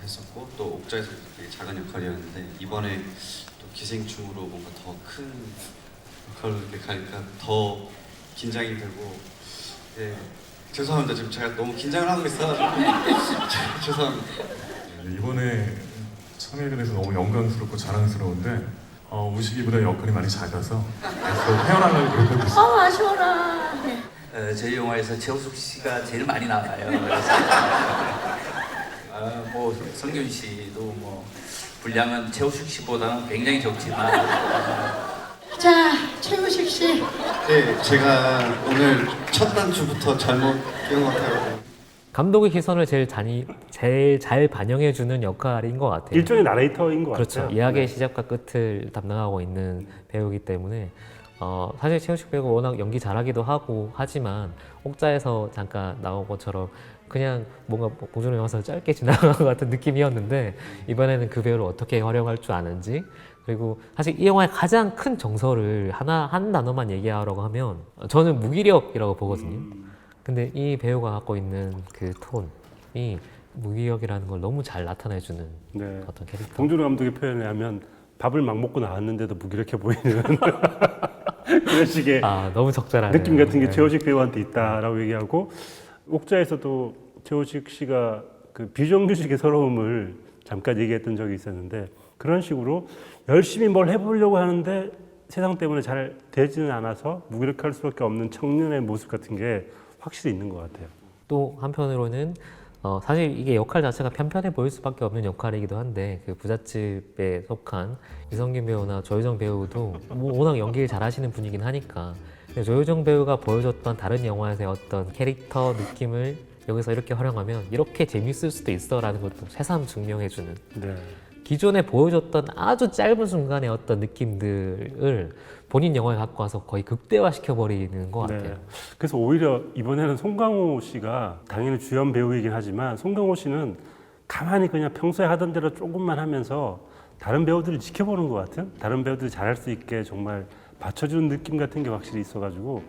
했었고 또 옥자에서 되게 작은 역할이었는데 이번에 또 기생충으로 뭔가 더 큰 역할로 이렇게 가니까 더 긴장이 되고 예 죄송합니다 지금 제가 너무 긴장을 하고 있어가지고 죄송합니다.
이번에 참여하게 돼서 너무 영광스럽고 자랑스러운데 우식이보다 역할이 많이 작아서 태어나려고 노력하고 있어요.
아쉬워라.
저희 영화에서 최우숙 씨가 제일 많이 나와요. 그래서 뭐 성균 씨도 뭐 분량은 최우숙 씨보다는 굉장히 적지만
자, 최우식 씨.
네 제가 오늘 첫 단추부터 잘못 낀 것 같아요.
감독의 시선을 제일 잘 반영해주는 역할인 것 같아요.
일종의 나레이터인 것
그렇죠.
같아요.
이야기의
네.
시작과 끝을 담당하고 있는 배우이기 때문에 사실 최우식 배우가 워낙 연기 잘하기도 하고 하지만 옥자에서 잠깐 나온 것처럼 그냥 뭔가 봉준호 영화에서 짧게 지나간 것 같은 느낌이었는데 이번에는 그 배우를 어떻게 활용할 줄 아는지 그리고 사실 이 영화의 가장 큰 정서를 한 단어만 얘기하라고 하면 저는 무기력이라고 보거든요. 근데 이 배우가 갖고 있는 그 톤이 무기력이라는 걸 너무 잘 나타내주는
네.
어떤 캐릭터.
봉준호 감독의 표현에 하면 밥을 막 먹고 나왔는데도 무기력해 보이는 그런 식의
너무 적절하네요.
느낌 같은 게
네.
최우식 배우한테 있다라고 얘기하고 옥자에서도 최우식 씨가 그 비정규직의 서러움을 잠깐 얘기했던 적이 있었는데 그런 식으로 열심히 뭘 해보려고 하는데 세상 때문에 잘 되지는 않아서 무기력할 수밖에 없는 청년의 모습 같은 게 확실히 있는 것 같아요.
또 한편으로는 사실 이게 역할 자체가 편편해 보일 수밖에 없는 역할이기도 한데 그 부잣집에 속한 이성균 배우나 조효정 배우도 뭐 워낙 연기를 잘하시는 분이긴 하니까 근데 조효정 배우가 보여줬던 다른 영화에서의 어떤 캐릭터 느낌을 여기서 이렇게 활용하면 이렇게 재밌을 수도 있어라는 것도 새삼 증명해주는
네.
기존에 보여줬던 아주 짧은 순간의 어떤 느낌들을 본인 영화에 갖고 와서 거의 극대화시켜버리는 것 같아요.
네. 그래서 오히려 이번에는 송강호 씨가 당연히 주연 배우이긴 하지만 송강호 씨는 가만히 그냥 평소에 하던 대로 조금만 하면서 다른 배우들을 지켜보는 것 같은 다른 배우들이 잘할 수 있게 정말 받쳐주는 느낌 같은 게 확실히 있어가지고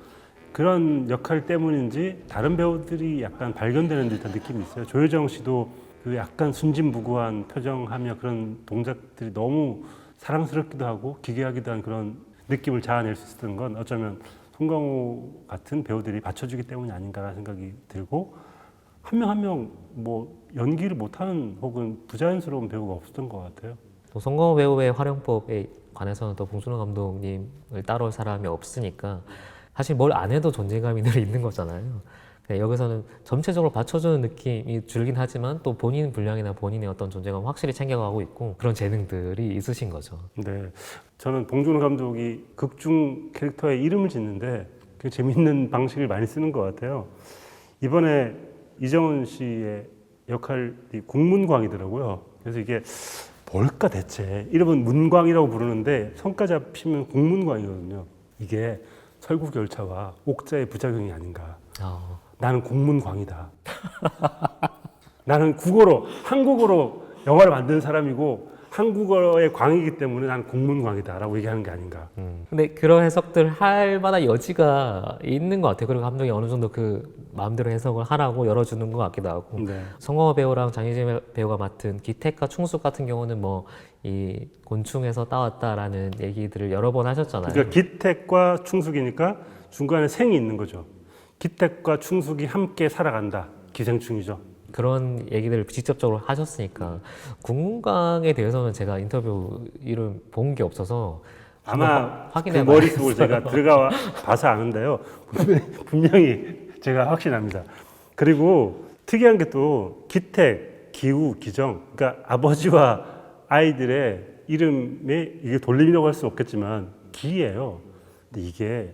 그런 역할 때문인지 다른 배우들이 약간 발견되는 듯한 느낌이 있어요. 조효정 씨도 그 약간 순진무구한 표정하며 그런 동작들이 너무 사랑스럽기도 하고 기괴하기도 한 그런 느낌을 자아낼 수 있었던 건 어쩌면 송강호 같은 배우들이 받쳐주기 때문이 아닌가라는 생각이 들고 한 명 한 명 뭐 연기를 못하는 혹은 부자연스러운 배우가 없었던 것 같아요.
또 송강호 배우의 활용법에 관해서는 또 봉준호 감독님을 따라올 사람이 없으니까 사실 뭘 안 해도 존재감이 늘 있는 거잖아요. 여기서는 전체적으로 받쳐주는 느낌이 줄긴 하지만 또 본인 분량이나 본인의 어떤 존재감을 확실히 챙겨가고 있고 그런 재능들이 있으신 거죠.
네, 저는 봉준호 감독이 극중 캐릭터에 이름을 짓는데 그 재밌는 방식을 많이 쓰는 것 같아요. 이번에 이정은 씨의 역할이 국문광이더라고요. 그래서 이게 뭘까 대체 이름은 문광이라고 부르는데 성과 잡히면 국문광이거든요. 이게 설국열차와 옥자의 부작용이 아닌가. 나는 국문광이다. 나는 한국어로 영화를 만드는 사람이고 한국어의 광이기 때문에 나는 국문광이다라고 얘기하는 게 아닌가.
근데 그런 해석들 할 만한 여지가 있는 것 같아요. 그리고 감독이 어느 정도 그 마음대로 해석을 하라고 열어주는 것 같기도 하고.
네.
송강호 배우랑 장희진 배우가 맡은 기택과 충숙 같은 경우는 뭐 이 곤충에서 따왔다라는 얘기들을 여러 번 하셨잖아요.
그러니까 기택과 충숙이니까 중간에 생이 있는 거죠. 기택과 충숙이 함께 살아간다. 기생충이죠.
그런 얘기들을 직접적으로 하셨으니까 국문광에 대해서는 제가 인터뷰 이름 본 게 없어서
아마 그
확인해
머릿속을 제가 들어가 봐서 아는데요. 분명히 제가 확신합니다. 그리고 특이한 게 또 기택, 기우, 기정, 그러니까 아버지와 아이들의 이름에 이게 돌림이라고 할 수는 없겠지만 기예요. 근데 이게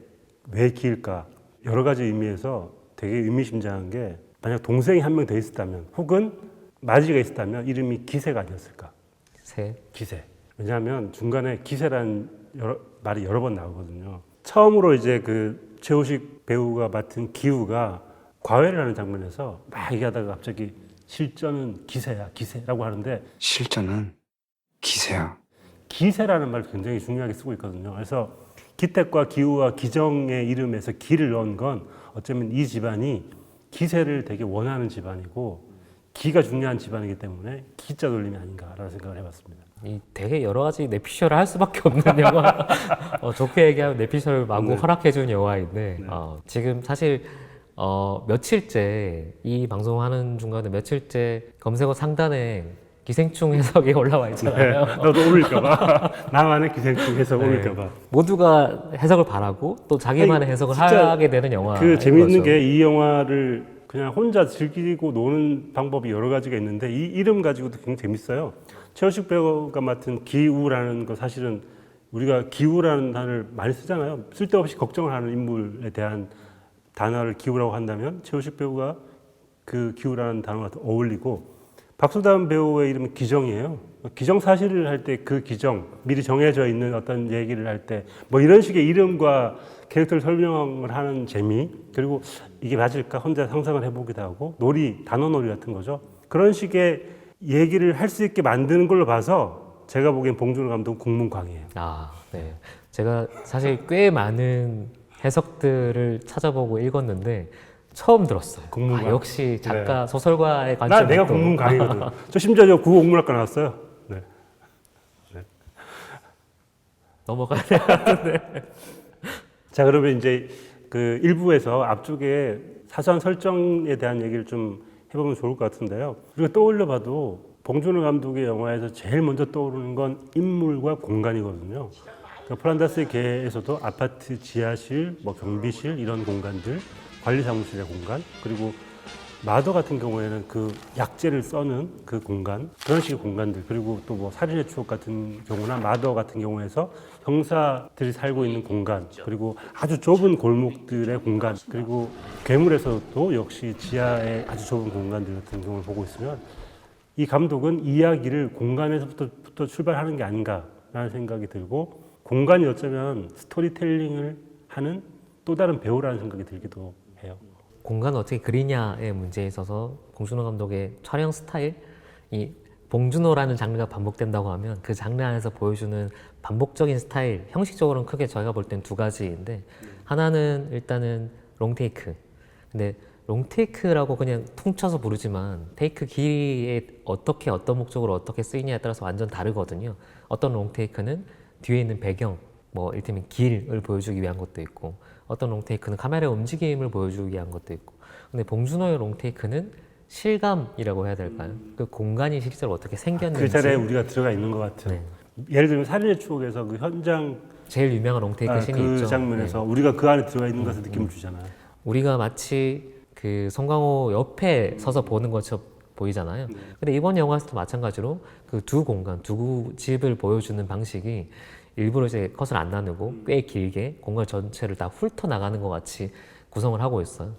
왜 기일까? 여러 가지 의미에서 되게 의미심장한 게 만약 동생이 한 명 더 있었다면 혹은 마지가 있었다면 이름이 기세가 아니었을까? 기세. 왜냐하면 중간에 기세라는 말이 여러 번 나오거든요. 처음으로 이제 그 최우식 배우가 맡은 기우가 과외를 하는 장면에서 막 얘기하다가 갑자기 실전은 기세야, 기세라고 하는데
실전은 기세야.
기세라는 말을 굉장히 중요하게 쓰고 있거든요. 그래서 기택과 기우와 기정의 이름에서 기를 넣은 건 어쩌면 이 집안이 기세를 되게 원하는 집안이고 기가 중요한 집안이기 때문에 기자 돌림이 아닌가라는 생각을 해봤습니다.
이 되게 여러 가지 내피셜을 할 수밖에 없는 영화. 좋게 얘기하면 내피셜 마구 허락해준 영화인데 지금 사실 며칠째 이 방송하는 중간에 며칠째 검색어 상단에 기생충 해석이 올라와 있잖아요.
네, 너도 올릴까봐 나만의 기생충 해석 올릴까봐.
모두가 해석을 바라고 또 자기만의 해석을 하게 되는 영화.
그 재미있는 게 이 영화를 그냥 혼자 즐기고 노는 방법이 여러 가지가 있는데 이 이름 가지고도 굉장히 재밌어요. 최우식 배우가 맡은 기우라는 거 사실은 우리가 기우라는 단어를 많이 쓰잖아요. 쓸데없이 걱정을 하는 인물에 대한 단어를 기우라고 한다면 최우식 배우가 그 기우라는 단어가 더 어울리고 박수담 배우의 이름은 기정이에요. 기정사실을 할 때 그 기정, 미리 정해져 있는 어떤 얘기를 할 때 뭐 이런 식의 이름과 캐릭터를 설명을 하는 재미, 그리고 이게 맞을까 혼자 상상을 해보기도 하고 놀이, 단어놀이 같은 거죠. 그런 식의 얘기를 할 수 있게 만드는 걸로 봐서 제가 보기엔 봉준호 감독은 국문광이에요.
네. 제가 사실 꽤 많은 해석들을 찾아보고 읽었는데 처음 들었어요.
국문광.
역시 작가,
네.
소설가의 관점.
내가 국문광이거든. 저 심지어 저 국어국문학과 나왔어요. 네.
넘어가야 될 것 같은데.
자, 그러면 이제 그 1부에서 앞쪽에 사소한 설정에 대한 얘기를 좀 해보면 좋을 것 같은데요. 우리가 떠올려봐도 봉준호 감독의 영화에서 제일 먼저 떠오르는 건 인물과 공간이거든요. 그러니까 프란다스의 개에서도 아파트 지하실, 뭐 경비실 이런 공간들, 관리사무실의 공간, 그리고 마더 같은 경우에는 그 약재를 써는 그 공간, 그런 식의 공간들, 그리고 또 뭐 살인의 추억 같은 경우나 마더 같은 경우에서 형사들이 살고 있는 공간, 그리고 아주 좁은 골목들의 공간, 그리고 괴물에서도 역시 지하의 아주 좁은 공간들 같은 경우를 보고 있으면 이 감독은 이야기를 공간에서부터 출발하는 게 아닌가라는 생각이 들고, 공간이 어쩌면 스토리텔링을 하는 또 다른 배우라는 생각이 들기도 해요.
공간을 어떻게 그리냐의 문제에 있어서 봉준호 감독의 촬영 스타일, 이 봉준호라는 장르가 반복된다고 하면 그 장르 안에서 보여주는 반복적인 스타일, 형식적으로는 크게 저희가 볼 땐 두 가지인데, 하나는 일단은 롱테이크. 근데 롱테이크라고 그냥 퉁쳐서 부르지만 테이크 길이에 어떻게 어떤 목적으로 어떻게 쓰이냐에 따라서 완전 다르거든요. 어떤 롱테이크는 뒤에 있는 배경, 뭐 이를테면 길을 보여주기 위한 것도 있고, 어떤 롱테이크는 카메라의 움직임을 보여주기 위한 것도 있고, 근데 봉준호의 롱테이크는 실감이라고 해야 될까요? 그 공간이 실제로 어떻게 생겼는지
그 자리에 우리가 들어가 있는 것 같아요.
네.
예를 들면 살인의 추억에서 그 현장
제일 유명한 롱테이크 씬이
그
있죠.
장면에서 우리가 그 안에 들어가 있는 것을 느낌을 주잖아요.
우리가 마치 그 송강호 옆에 서서 보는 것처럼 보이잖아요. 근데 이번 영화에서도 마찬가지로 그 두 공간, 두 집을 보여주는 방식이 일부러 이제 컷을 안 나누고 꽤 길게 공간 전체를 다 훑어 나가는 것 같이 구성을 하고 있어요.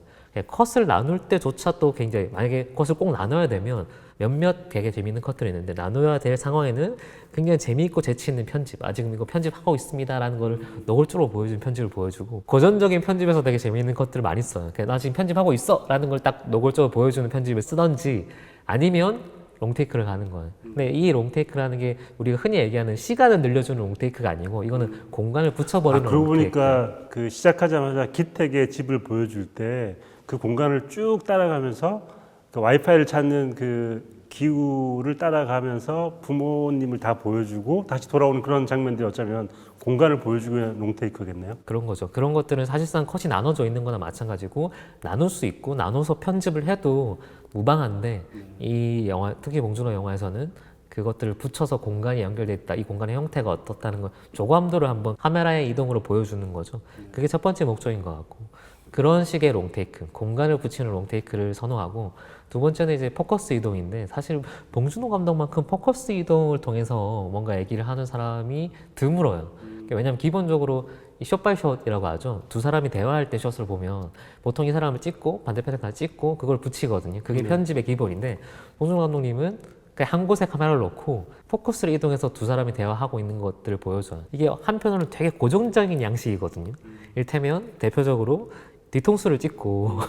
컷을 나눌 때조차 또 굉장히, 만약에 컷을 꼭 나눠야 되면 몇몇 되게 재미있는 컷들이 있는데, 나눠야 될 상황에는 굉장히 재미있고 재치 있는 편집, 지금 이거 편집하고 있습니다라는 거를 노골적으로 보여주는 편집을 보여주고, 고전적인 편집에서 되게 재미있는 컷들을 많이 써요. 나 지금 편집하고 있어! 라는 걸 딱 노골적으로 보여주는 편집을 쓰던지, 아니면 롱테이크를 가는 거예요. 근데 이 롱테이크라는 게 우리가 흔히 얘기하는 시간을 늘려주는 롱테이크가 아니고, 이거는 공간을 붙여버리는
그러고
롱테이크.
보니까 그 시작하자마자 기택의 집을 보여줄 때 그 공간을 쭉 따라가면서 그 와이파이를 찾는 그 기구를 따라가면서 부모님을 다 보여주고 다시 돌아오는 그런 장면들이 어쩌면 공간을 보여주기 위한 롱테이크겠네요.
그런 거죠. 그런 것들은 사실상 컷이 나눠져 있는 거나 마찬가지고, 나눌 수 있고 나눠서 편집을 해도 무방한데, 이 영화, 특히 봉준호 영화에서는 그것들을 붙여서 공간이 연결돼 있다, 이 공간의 형태가 어떻다는 걸 조감도를 한번 카메라의 이동으로 보여주는 거죠. 그게 첫 번째 목적인 것 같고, 그런 식의 롱테이크, 공간을 붙이는 롱테이크를 선호하고, 두 번째는 이제 포커스 이동인데, 사실 봉준호 감독만큼 포커스 이동을 통해서 뭔가 얘기를 하는 사람이 드물어요. 왜냐하면 기본적으로 이 숏바이숏이라고 하죠. 두 사람이 대화할 때 숏을 보면 보통 이 사람을 찍고 반대편에 다 찍고 그걸 붙이거든요. 그게 편집의 기본인데, 봉준호 감독님은 그냥 한 곳에 카메라를 놓고 포커스를 이동해서 두 사람이 대화하고 있는 것들을 보여줘요. 이게 한편으로는 되게 고정적인 양식이거든요. 이를테면 대표적으로 뒤통수를 찍고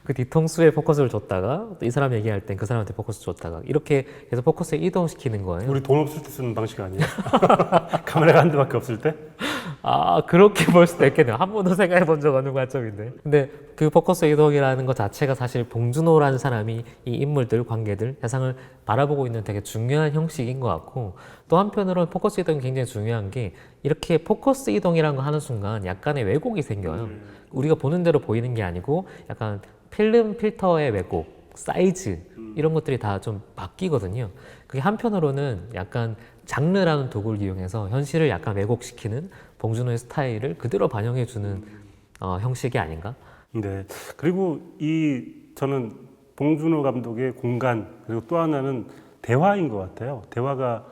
그 뒤통수에 포커스를 줬다가 또 이 사람 얘기할 땐 그 사람한테 포커스 줬다가 이렇게 해서 포커스를 이동시키는 거예요.
우리 돈 없을 때 쓰는 방식 아니에요? 카메라가 한 대밖에 없을 때?
그렇게 볼 수도 있겠네요. 한 번도 생각해 본 적 없는 관점인데. 근데 그 포커스 이동이라는 것 자체가 사실 봉준호라는 사람이 이 인물들, 관계들, 세상을 바라보고 있는 되게 중요한 형식인 것 같고, 또 한편으로는 포커스 이동이 굉장히 중요한 게, 이렇게 포커스 이동이라는 거 하는 순간 약간의 왜곡이 생겨요. 우리가 보는 대로 보이는 게 아니고 약간 필름 필터의 왜곡, 사이즈 이런 것들이 다 좀 바뀌거든요. 그게 한편으로는 약간 장르라는 도구를 이용해서 현실을 약간 왜곡시키는 봉준호의 스타일을 그대로 반영해주는 형식이 아닌가?
네. 그리고 저는 봉준호 감독의 공간, 그리고 또 하나는 대화인 것 같아요. 대화가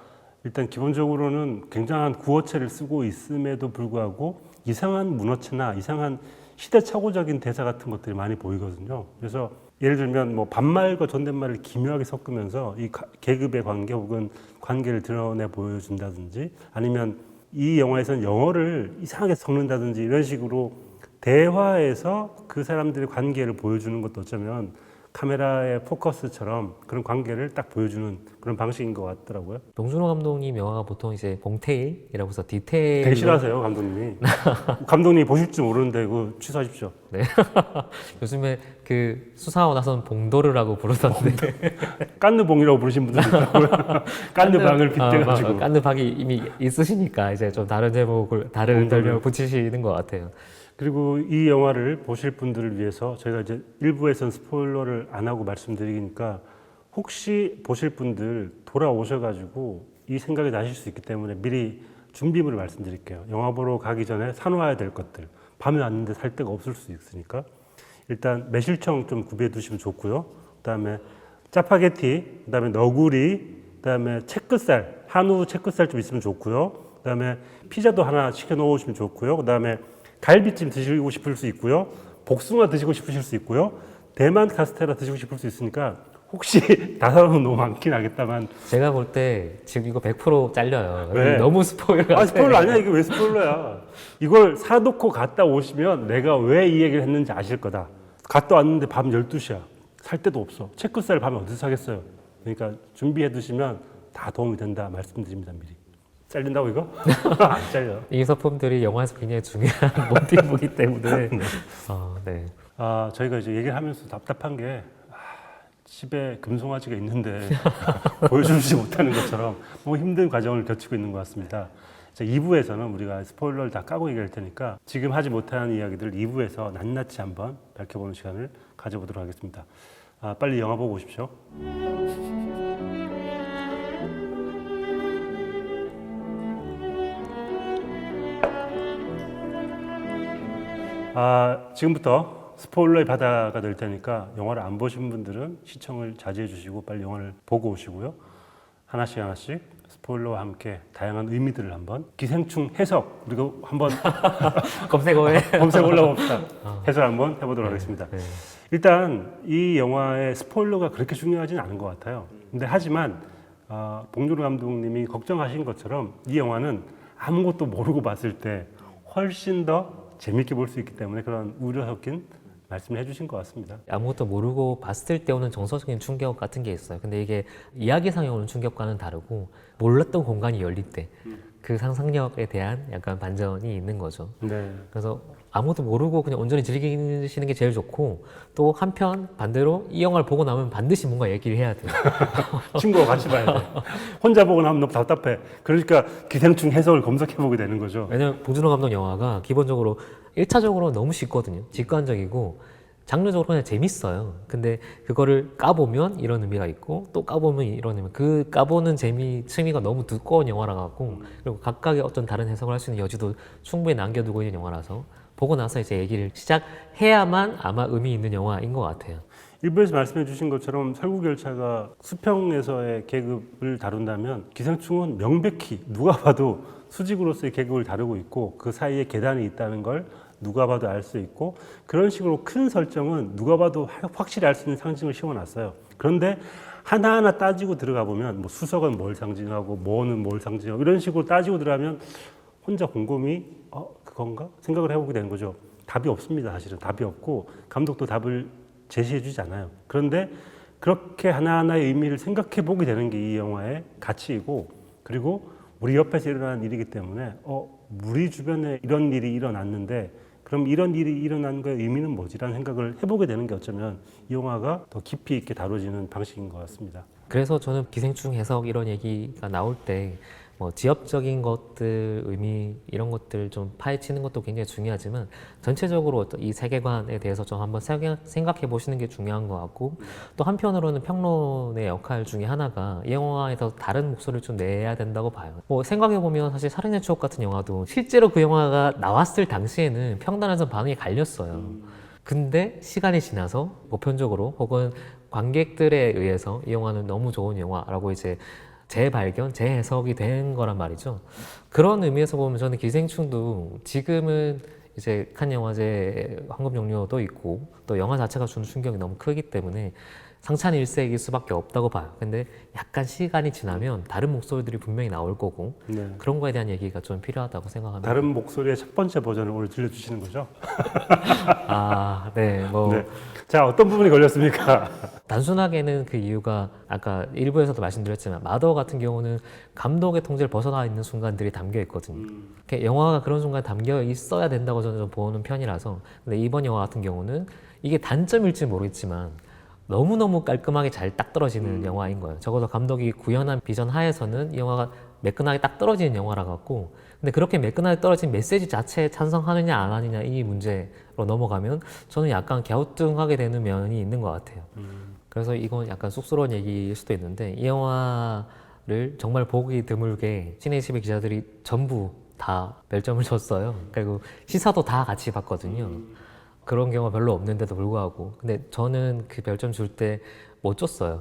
일단 기본적으로는 굉장한 구어체를 쓰고 있음에도 불구하고 이상한 문어체나 이상한 시대착오적인 대사 같은 것들이 많이 보이거든요. 그래서 예를 들면 뭐 반말과 존댓말을 기묘하게 섞으면서 이 계급의 관계 혹은 관계를 드러내 보여준다든지, 아니면 이 영화에서는 영어를 이상하게 섞는다든지, 이런 식으로 대화에서 그 사람들의 관계를 보여주는 것도 어쩌면 카메라의 포커스처럼 그런 관계를 딱 보여주는 그런 방식인 것 같더라고요.
봉준호 감독님 영화가 보통 이제 봉테일이라고 해서 디테일.
되게 싫어하세요, 감독님이. 감독님이 보실지 모르는데 그거 취소하십시오.
네. 요즘에 그 수사하고 나서는 봉도르라고 부르던데.
깐느봉이라고 부르신 분들도 있더라고요. 깐느방을 빗대가지고.
깐느방이 이미 있으시니까 이제 좀 다른 제목을, 다른 별명을 붙이시는 것 같아요.
그리고 이 영화를 보실 분들을 위해서 저희가 이제 일부에선 스포일러를 안 하고 말씀드리니까 혹시 보실 분들 돌아오셔가지고 이 생각이 나실 수 있기 때문에 미리 준비물을 말씀드릴게요. 영화 보러 가기 전에 사놓아야 될 것들. 밤에 왔는데 살 데가 없을 수 있으니까 일단 매실청 좀 구비해 두시면 좋고요. 그다음에 짜파게티, 그다음에 너구리, 그다음에 채끝살, 한우 채끝살 좀 있으면 좋고요. 그다음에 피자도 하나 시켜 놓으시면 좋고요. 그다음에 갈비찜 드시고 싶을 수 있고요. 복숭아 드시고 싶으실 수 있고요. 대만 카스테라 드시고 싶을 수 있으니까 혹시 다사는 너무 많긴 하겠다만
제가 볼 때 지금 이거 100% 잘려요.
왜?
너무 스포일러 같아.
스포일러 아니야. 이게 왜 스포일러야. 이걸 사놓고 갔다 오시면 내가 왜 이 얘기를 했는지 아실 거다. 갔다 왔는데 밤 12시야. 살 데도 없어. 채끝살 밤에 어디서 사겠어요. 그러니까 준비해 두시면 다 도움이 된다 말씀드립니다. 미리. 잘린다고 이거? 안 잘려.
이 소품들이 영화에서 굉장히 중요한 모티브이기 때문에 네.
저희가 이제 얘기를 하면서 답답한 게 집에 금송아지가 있는데 보여주지 못하는 것처럼 너무 힘든 과정을 거치고 있는 것 같습니다. 2부에서는 우리가 스포일러를 다 까고 얘기할 테니까 지금 하지 못한 이야기들을 2부에서 낱낱이 한번 밝혀보는 시간을 가져보도록 하겠습니다. 빨리 영화 보고 오십시오. 지금부터 스포일러의 바다가 될 테니까 영화를 안 보신 분들은 시청을 자제해 주시고 빨리 영화를 보고 오시고요. 하나씩 스포일러와 함께 다양한 의미들을 한번 기생충 해석 우리가 한번 검색 올라봅시다. 해설 한번 해보도록 하겠습니다.
네.
일단 이 영화의 스포일러가 그렇게 중요하지는 않은 것 같아요. 근데 하지만 봉준호 감독님이 걱정하신 것처럼 이 영화는 아무것도 모르고 봤을 때 훨씬 더 재밌게 볼 수 있기 때문에 그런 우려 섞인 말씀을 해주신 것 같습니다.
아무것도 모르고 봤을 때 오는 정서적인 충격 같은 게 있어요. 근데 이게 이야기상에 오는 충격과는 다르고 몰랐던 공간이 열릴 때 그 상상력에 대한 약간 반전이 있는 거죠.
네.
그래서 아무것도 모르고 그냥 온전히 즐기시는 게 제일 좋고 또 한편 반대로 이 영화를 보고 나면 반드시 뭔가 얘기를 해야 돼요.
친구와 같이 봐야 돼. 혼자 보고 나면 너무 답답해. 그러니까 기생충 해석을 검색해보게 되는 거죠.
왜냐면 봉준호 감독 영화가 기본적으로 1차적으로 너무 쉽거든요. 직관적이고 장르적으로 그냥 재밌어요. 근데 그거를 까보면 이런 의미가 있고 또 까보면 이런 의미. 그 까보는 층위가 너무 두꺼운 영화라 갖고 그리고 각각의 어떤 다른 해석을 할 수 있는 여지도 충분히 남겨두고 있는 영화라서 보고 나서 이제 얘기를 시작해야만 아마 의미 있는 영화인 것 같아요.
일부에서 말씀해 주신 것처럼 설국열차가 수평에서의 계급을 다룬다면 기생충은 명백히 누가 봐도 수직으로서의 계급을 다루고 있고 그 사이에 계단이 있다는 걸 누가 봐도 알 수 있고 그런 식으로 큰 설정은 누가 봐도 확실히 알 수 있는 상징을 씌워놨어요. 그런데 하나하나 따지고 들어가 보면 뭐 수석은 뭘 상징하고 뭐는 뭘 상징하고 이런 식으로 따지고 들어가면 혼자 곰곰이 그건가? 생각을 해보게 되는 거죠. 답이 없습니다. 사실은 답이 없고 감독도 답을 제시해 주지 않아요. 그런데 그렇게 하나하나의 의미를 생각해 보게 되는 게 이 영화의 가치이고 그리고 우리 옆에서 일어나는 일이기 때문에 우리 주변에 이런 일이 일어났는데 그럼 이런 일이 일어난 거의 의미는 뭐지라는 생각을 해보게 되는 게 어쩌면 이 영화가 더 깊이 있게 다뤄지는 방식인 것 같습니다.
그래서 저는 기생충 해석 이런 얘기가 나올 때 뭐 지역적인 것들, 의미 이런 것들 좀 파헤치는 것도 굉장히 중요하지만 전체적으로 이 세계관에 대해서 좀 한번 생각해 보시는 게 중요한 것 같고 또 한편으로는 평론의 역할 중에 하나가 이 영화에서 다른 목소리를 좀 내야 된다고 봐요. 뭐 생각해 보면 사실 살인의 추억 같은 영화도 실제로 그 영화가 나왔을 당시에는 평단에서 반응이 갈렸어요. 근데 시간이 지나서 보편적으로 혹은 관객들에 의해서 이 영화는 너무 좋은 영화라고 이제 재발견, 재해석이 된 거란 말이죠. 그런 의미에서 보면 저는 기생충도 지금은 이제 칸 영화제 황금 종려도 있고 또 영화 자체가 주는 충격이 너무 크기 때문에 상찬 일색일 수밖에 없다고 봐요. 근데 약간 시간이 지나면 다른 목소리들이 분명히 나올 거고 그런 거에 대한 얘기가 좀 필요하다고 생각합니다.
다른 목소리의 첫 번째 버전을 오늘 들려주시는 거죠?
네.
네. 자, 어떤 부분이 걸렸습니까?
단순하게는 그 이유가 아까 일부에서도 말씀드렸지만 마더 같은 경우는 감독의 통제를 벗어나 있는 순간들이 담겨 있거든요. 영화가 그런 순간에 담겨 있어야 된다고 저는 좀 보는 편이라서 근데 이번 영화 같은 경우는 이게 단점일지 모르겠지만 너무너무 깔끔하게 잘 딱 떨어지는 영화인 거예요. 적어도 감독이 구현한 비전 하에서는 이 영화가 매끈하게 딱 떨어지는 영화라 갖고, 근데 그렇게 매끈하게 떨어진 메시지 자체에 찬성하느냐 안 하느냐 이 문제로 넘어가면 저는 약간 갸우뚱하게 되는 면이 있는 것 같아요. 그래서 이건 약간 쑥스러운 얘기일 수도 있는데, 이 영화를 정말 보기 드물게 시네20의 기자들이 전부 다 별점을 줬어요. 그리고 시사도 다 같이 봤거든요. 그런 경우가 별로 없는데도 불구하고. 근데 저는 그 별점 줄 때 못 줬어요.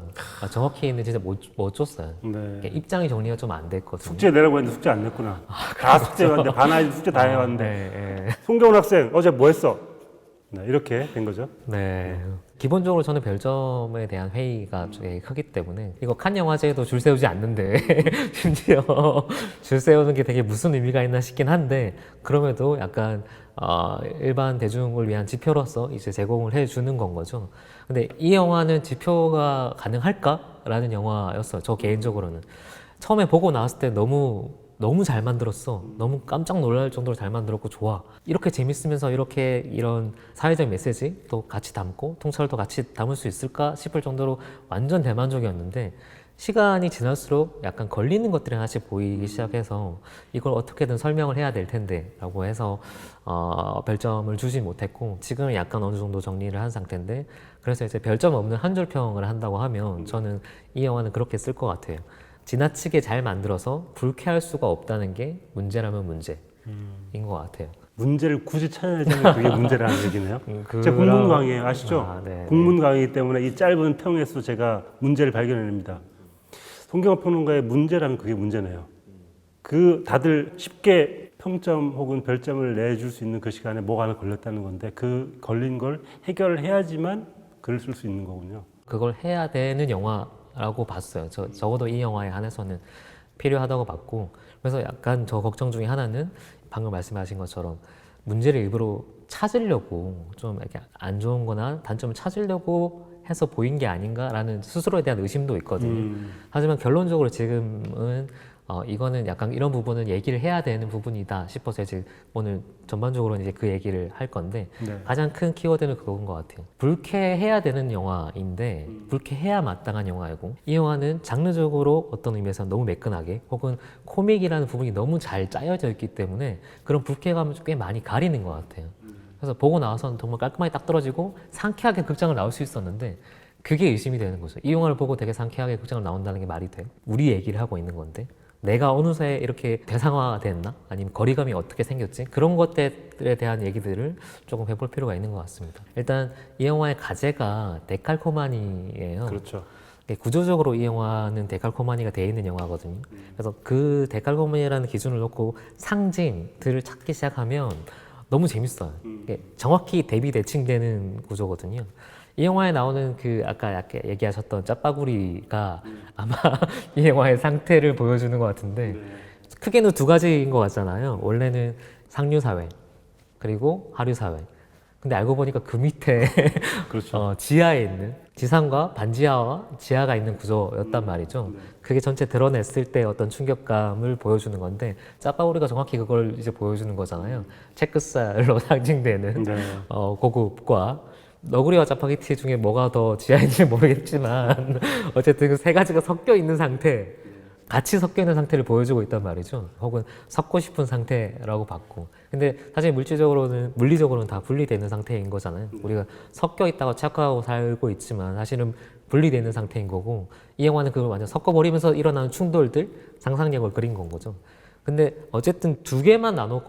정확히는 진짜 못 줬어요.
네.
입장이 정리가 좀 안 됐거든요.
숙제 내라고 했는데 숙제 안 냈구나. 다 숙제 해왔는데 반아이 숙제 다 해왔는데.
네,
송경훈 학생 어제 뭐 했어? 네, 이렇게 된 거죠.
네. 기본적으로 저는 별점에 대한 회의가 되게 크기 때문에 이거 칸 영화제에도 줄 세우지 않는데 심지어 줄 세우는 게 되게 무슨 의미가 있나 싶긴 한데, 그럼에도 약간 일반 대중을 위한 지표로서 이제 제공을 해주는 건 거죠. 근데 이 영화는 지표가 가능할까라는 영화였어요. 저 개인적으로는 처음에 보고 나왔을 때 너무 잘 만들었어. 너무 깜짝 놀랄 정도로 잘 만들었고 좋아. 이렇게 재밌으면서 이렇게 이런 사회적 메시지도 같이 담고 통찰도 같이 담을 수 있을까 싶을 정도로 완전 대만족이었는데, 시간이 지날수록 약간 걸리는 것들이 하나씩 보이기 시작해서 이걸 어떻게든 설명을 해야 될 텐데 라고 해서 별점을 주지 못했고, 지금은 약간 어느 정도 정리를 한 상태인데, 그래서 이제 별점 없는 한 줄 평을 한다고 하면 저는 이 영화는 그렇게 쓸 것 같아요. 지나치게 잘 만들어서 불쾌할 수가 없다는 게 문제라면 문제인 것 같아요.
문제를 굳이 찾아내자면 그게 문제라는 얘기네요.
그런-
제가 국문 강의 아시죠?
네,
국문 강의이기 때문에 이 짧은 평에서 제가 문제를 발견해냅니다. 송경호 평론가의 문제라면 그게 문제네요. 그 다들 쉽게 평점 혹은 별점을 내줄 수 있는 그 시간에 뭐가 하나 걸렸다는 건데, 그 걸린 걸 해결을 해야지만 글을 쓸 수 있는 거군요.
그걸 해야 되는 영화라고 봤어요. 적어도 이 영화에 한해서는 필요하다고 봤고, 그래서 약간 저 걱정 중에 하나는 방금 말씀하신 것처럼 문제를 일부러 찾으려고 좀 이렇게 안 좋은 거나 단점을 찾으려고 해서 보인 게 아닌가라는 스스로에 대한 의심도 있거든요. 하지만 결론적으로 지금은 이거는 약간 이런 부분은 얘기를 해야 되는 부분이다 싶어서 이제 오늘 전반적으로는 이제 그 얘기를 할 건데,
네.
가장 큰 키워드는 그건 것 같아요. 불쾌해야 되는 영화인데 불쾌해야 마땅한 영화이고, 이 영화는 장르적으로 어떤 의미에서 너무 매끈하게 혹은 코믹이라는 부분이 너무 잘 짜여져 있기 때문에 그런 불쾌감을 꽤 많이 가리는 것 같아요. 그래서 보고 나와서는 정말 깔끔하게 딱 떨어지고 상쾌하게 극장을 나올 수 있었는데, 그게 의심이 되는 거죠. 이 영화를 보고 되게 상쾌하게 극장을 나온다는 게 말이 돼? 우리 얘기를 하고 있는 건데 내가 어느새 이렇게 대상화됐나? 아니면 거리감이 어떻게 생겼지? 그런 것들에 대한 얘기들을 조금 해볼 필요가 있는 것 같습니다. 일단 이 영화의 가제가 데칼코마니예요.
그렇죠.
구조적으로 이 영화는 데칼코마니가 되어 있는 영화거든요. 그래서 그 데칼코마니라는 기준을 놓고 상징들을 찾기 시작하면 너무 재밌어요. 이게 정확히 대비 대칭되는 구조거든요. 이 영화에 나오는 그 아까 얘기하셨던 짜파구리가 아마 이 영화의 상태를 보여주는 것 같은데, 크게는 두 가지인 것 같잖아요. 원래는 상류사회 그리고 하류사회. 근데 알고 보니까 그 밑에
그렇죠.
지하에 있는, 지상과 반지하와 지하가 있는 구조였단 말이죠. 그게 전체 드러냈을 때 어떤 충격감을 보여주는 건데, 짜파구리가 정확히 그걸 이제 보여주는 거잖아요. 체크살로 상징되는
네.
고급과 너구리와 짜파게티 중에 뭐가 더 지하인지 모르겠지만 어쨌든 그 세 가지가 섞여 있는 상태, 같이 섞여 있는 상태를 보여주고 있단 말이죠. 혹은 섞고 싶은 상태라고 봤고, 근데 사실 물리적으로는 다 분리되는 상태인 거잖아요. 우리가 섞여 있다고 착각하고 살고 있지만 사실은 분리되는 상태인 거고, 이 영화는 그걸 완전 섞어버리면서 일어나는 충돌들, 상상력을 그린 건 거죠. 근데 어쨌든 두 개만 나눠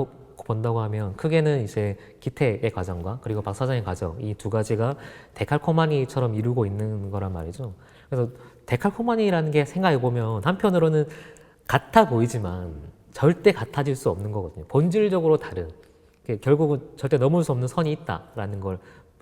본다고 하면 크게는 이제 기태의 과정과 그리고 박 사장의 과정, 이 두 가지가 데칼코마니처럼 이루고 있는 거란 말이죠. 그래서 데칼코마니라는 게 생각해보면 한편으로는 같아 보이지만 절대 같아질 수 없는 거거든요. 본질적으로 다른, 결국은 절대 넘을 수 없는 선이 있다라는 걸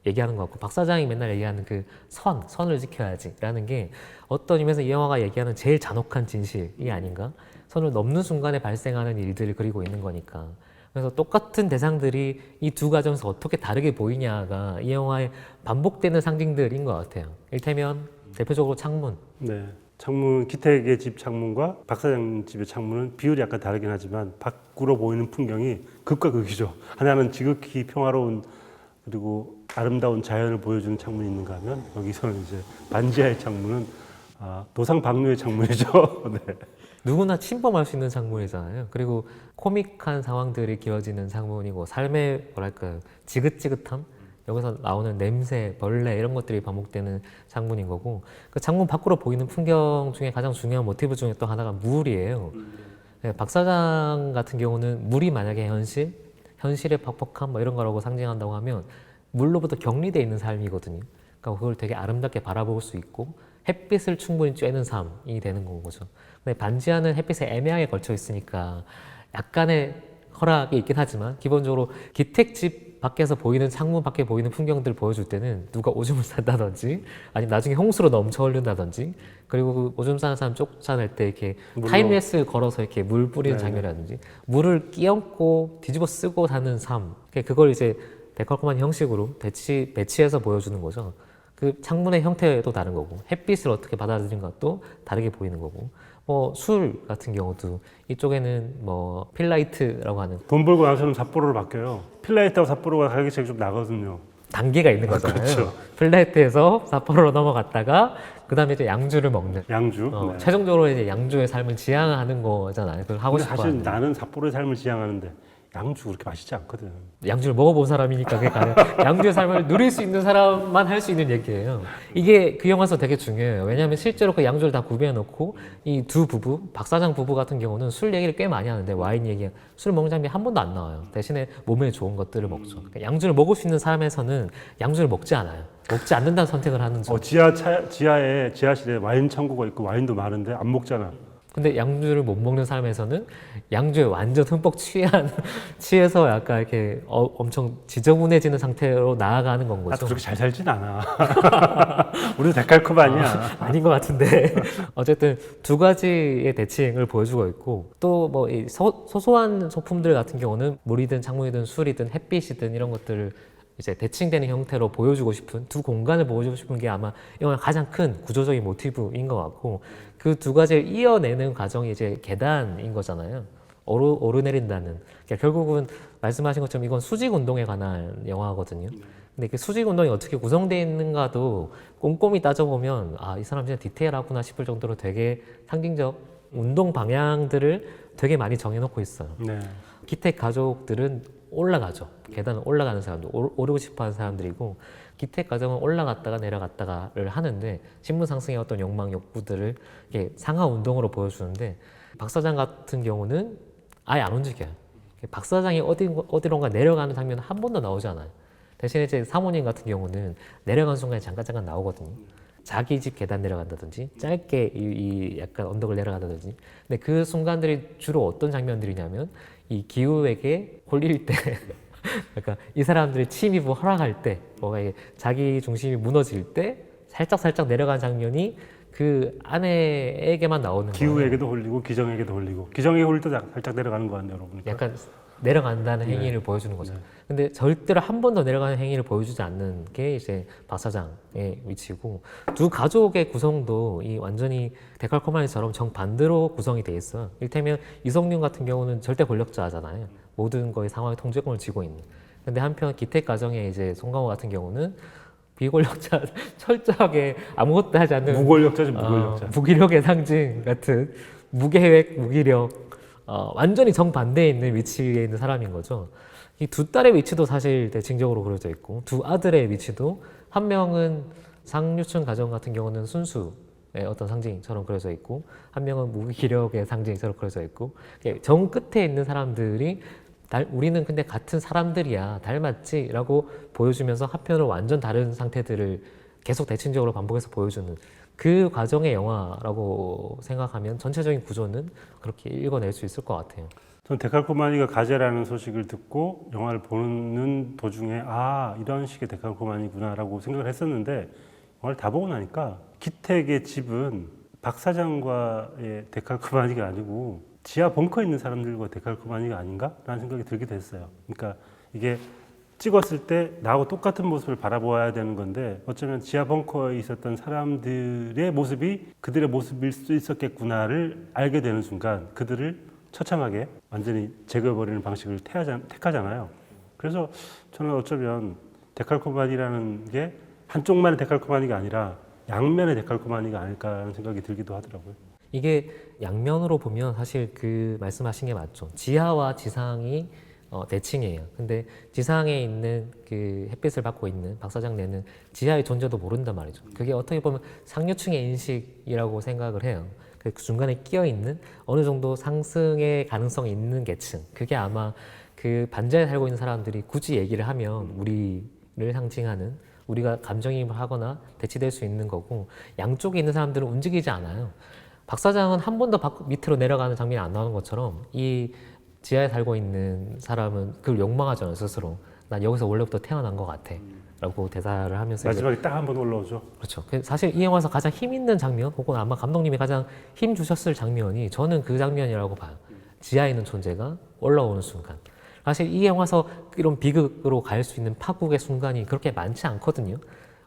얘기하는 것 같고, 박 사장이 맨날 얘기하는 그 선을 지켜야지 라는 게 어떤 의미에서 이 영화가 얘기하는 제일 잔혹한 진실이 아닌가? 선을 넘는 순간에 발생하는 일들을 그리고 있는 거니까. 그래서 똑같은 대상들이 이 두 가정에서 어떻게 다르게 보이냐가 이 영화의 반복되는 상징들인 것 같아요. 일테면 대표적으로 창문.
네. 창문, 기택의 집 창문과 박 사장 집의 창문은 비율이 약간 다르긴 하지만 밖으로 보이는 풍경이 극과 극이죠. 하나는 지극히 평화로운 그리고 아름다운 자연을 보여주는 창문이 있는가 하면 여기서는 이제 반지하의 창문은 노상방뇨의 창문이죠. 네.
누구나 침범할 수 있는 창문이잖아요. 그리고 코믹한 상황들이 기어지는 창문이고 삶의 뭐랄까 지긋지긋함, 여기서 나오는 냄새, 벌레 이런 것들이 반복되는 창문인 거고, 그 창문 밖으로 보이는 풍경 중에 가장 중요한 모티브 중에 또 하나가 물이에요. 네, 박 사장 같은 경우는 물이 만약에 현실의 퍽퍽함 뭐 이런 거라고 상징한다고 하면 물로부터 격리되어 있는 삶이거든요. 그러니까 그걸 되게 아름답게 바라볼 수 있고 햇빛을 충분히 쬐는 삶이 되는 거죠. 근데 반지하는 햇빛에 애매하게 걸쳐 있으니까 약간의 허락이 있긴 하지만 기본적으로 기택집 밖에서 보이는 창문 밖에 보이는 풍경들 보여줄 때는 누가 오줌을 싼다든지 아니면 나중에 홍수로 넘쳐 흐른다든지, 그리고 그 오줌 싸는 사람 쫓아낼 때 이렇게 타임레스 걸어서 이렇게 물 뿌리는 장면이라든지 물을 끼얹고 뒤집어 쓰고 사는 삶, 그걸 이제 데칼코마니 형식으로 배치해서 보여주는 거죠. 그 창문의 형태도 다른 거고 햇빛을 어떻게 받아들이는 것도 다르게 보이는 거고, 뭐 술 같은 경우도 이쪽에는 뭐 필라이트라고 하는
돈 벌고 나서는 삿포로로 바뀌어요. 필라이트하고 삿포로가 가격이 좀 나거든요.
단계가 있는 거잖아요.
그렇죠.
필라이트에서 삿포로로 넘어갔다가 그 다음에 이제 양주를 먹는.
양주. 네.
최종적으로 이제 양주의 삶을 지향하는 거잖아요. 그걸 하고 싶어.
사실 나는 삿포로의 삶을 지향하는데 양주 그렇게 맛있지 않거든.
양주를 먹어본 사람이니까 그게 가능. 양주의 삶을 누릴 수 있는 사람만 할 수 있는 얘기예요. 이게 그 영화에서 되게 중요해요. 왜냐하면 실제로 그 양주를 다 구비해놓고 이 두 부부, 박 사장 부부 같은 경우는 술 얘기를 꽤 많이 하는데 와인 얘기, 술 먹는 장면이 한 번도 안 나와요. 대신에 몸에 좋은 것들을 먹죠. 그러니까 양주를 먹을 수 있는 사람에서는 양주를 먹지 않아요. 먹지 않는다는 선택을 하는 점.
지하실에 와인 창고가 있고 와인도 많은데 안 먹잖아.
근데 양주를 못 먹는 사람에서는 양주에 완전 흠뻑 취해서 약간 이렇게 엄청 지저분해지는 상태로 나아가는 건 거죠.
나도 그렇게 잘 살진 않아. 우리도 데칼코마니야.
아닌 것 같은데 어쨌든 두 가지의 대칭을 보여주고 있고, 또 뭐 소소한 소품들 같은 경우는 물이든 창문이든 술이든 햇빛이든 이런 것들을 이제 대칭되는 형태로 보여주고 싶은, 두 공간을 보여주고 싶은 게 아마 이건 가장 큰 구조적인 모티브인 것 같고, 그 두 가지를 이어내는 과정이 이제 계단인 거잖아요. 오르내린다는. 그러니까 결국은 말씀하신 것처럼 이건 수직 운동에 관한 영화거든요. 근데 그 수직 운동이 어떻게 구성되어 있는가도 꼼꼼히 따져보면 이 사람 진짜 디테일하구나 싶을 정도로 되게 상징적 운동 방향들을 되게 많이 정해놓고 있어요.
네.
기택 가족들은 올라가죠. 계단을 올라가는 사람들, 오르고 싶어하는 사람들이고, 기택 가정은 올라갔다가 내려갔다가를 하는데 신분 상승의 어떤 욕망, 욕구들을 이렇게 상하 운동으로 보여주는데, 박 사장 같은 경우는 아예 안 움직여요. 박 사장이 어디론가 내려가는 장면은 한 번도 나오지 않아요. 대신에 제 사모님 같은 경우는 내려가는 순간에 잠깐 나오거든요. 자기 집 계단 내려간다든지 짧게 이 약간 언덕을 내려간다든지. 근데 그 순간들이 주로 어떤 장면들이냐면 이 기후에게 홀릴 때 그러니까 이 사람들이 침입을 허락할 때, 뭔가 자기 중심이 무너질 때 살짝 내려가는 장면이 그 아내에게만 나오는 거예요.
기후에게도 홀리고 기정에게도 홀리고, 기정에게 홀릴 때 살짝 내려가는 거 같네요, 여러분.
약간 내려간다는 행위를 보여주는 거죠. 근데 절대로 한 번 더 내려가는 행위를 보여주지 않는 게 이제 박 사장의 위치고, 두 가족의 구성도 이 완전히 데칼코마니처럼 정반대로 구성이 돼 있어요. 이를테면 이성균 같은 경우는 절대 권력자잖아요. 모든 거의 상황의 통제권을 쥐고 있는. 근데 한편 기택 가정의 이제 송강호 같은 경우는 비권력자, 철저하게 아무것도 하지 않는
무권력자죠, 무권력자.
무기력의 상징 같은 무계획, 무기력, 완전히 정반대에 있는 위치에 있는 사람인 거죠. 이 두 딸의 위치도 사실 대칭적으로 그려져 있고, 두 아들의 위치도 한 명은 상류층 가정 같은 경우는 순수의 어떤 상징처럼 그려져 있고, 한 명은 무기력의 상징처럼 그려져 있고, 정 끝에 있는 사람들이 우리는 근데 같은 사람들이야, 닮았지? 라고 보여주면서 한편으로 완전 다른 상태들을 계속 대칭적으로 반복해서 보여주는 그 과정의 영화라고 생각하면 전체적인 구조는 그렇게 읽어낼 수 있을 것 같아요.
저는 데칼코마니가 가제라는 소식을 듣고 영화를 보는 도중에 이런 식의 데칼코마니구나라고 생각을 했었는데, 영화를 다 보고 나니까 기택의 집은 박 사장과의 데칼코마니가 아니고 지하 벙커에 있는 사람들과 데칼코마니가 아닌가? 라는 생각이 들기도 했어요. 그러니까 이게 찍었을 때 나하고 똑같은 모습을 바라보아야 되는 건데, 어쩌면 지하 벙커에 있었던 사람들의 모습이 그들의 모습일 수 있었겠구나를 알게 되는 순간 그들을 처참하게 완전히 제거해버리는 방식을 택하잖아요. 그래서 저는 어쩌면 데칼코마니라는 게 한쪽만의 데칼코마니가 아니라 양면의 데칼코마니가 아닐까라는 생각이 들기도 하더라고요.
이게 양면으로 보면 사실 그 말씀하신 게 맞죠. 지하와 지상이 대칭이에요. 근데 지상에 있는 그 햇빛을 받고 있는 박 사장네는 지하의 존재도 모른단 말이죠. 그게 어떻게 보면 상류층의 인식이라고 생각을 해요. 그 중간에 끼어 있는 어느 정도 상승의 가능성이 있는 계층. 그게 아마 그 반지하에 살고 있는 사람들이 굳이 얘기를 하면 우리를 상징하는, 우리가 감정이입을 하거나 대치될 수 있는 거고, 양쪽에 있는 사람들은 움직이지 않아요. 박 사장은 한 번도 밑으로 내려가는 장면이 안 나오는 것처럼 이 지하에 살고 있는 사람은 그걸 욕망하잖아요, 스스로. 난 여기서 원래부터 태어난 것 같아 라고 대사를 하면서
마지막에 딱 한 번 올라오죠.
그렇죠. 사실 이 영화에서 가장 힘 있는 장면, 혹은 아마 감독님이 가장 힘 주셨을 장면이 저는 그 장면이라고 봐요. 지하에 있는 존재가 올라오는 순간. 사실 이 영화에서 이런 비극으로 갈 수 있는 파국의 순간이 그렇게 많지 않거든요.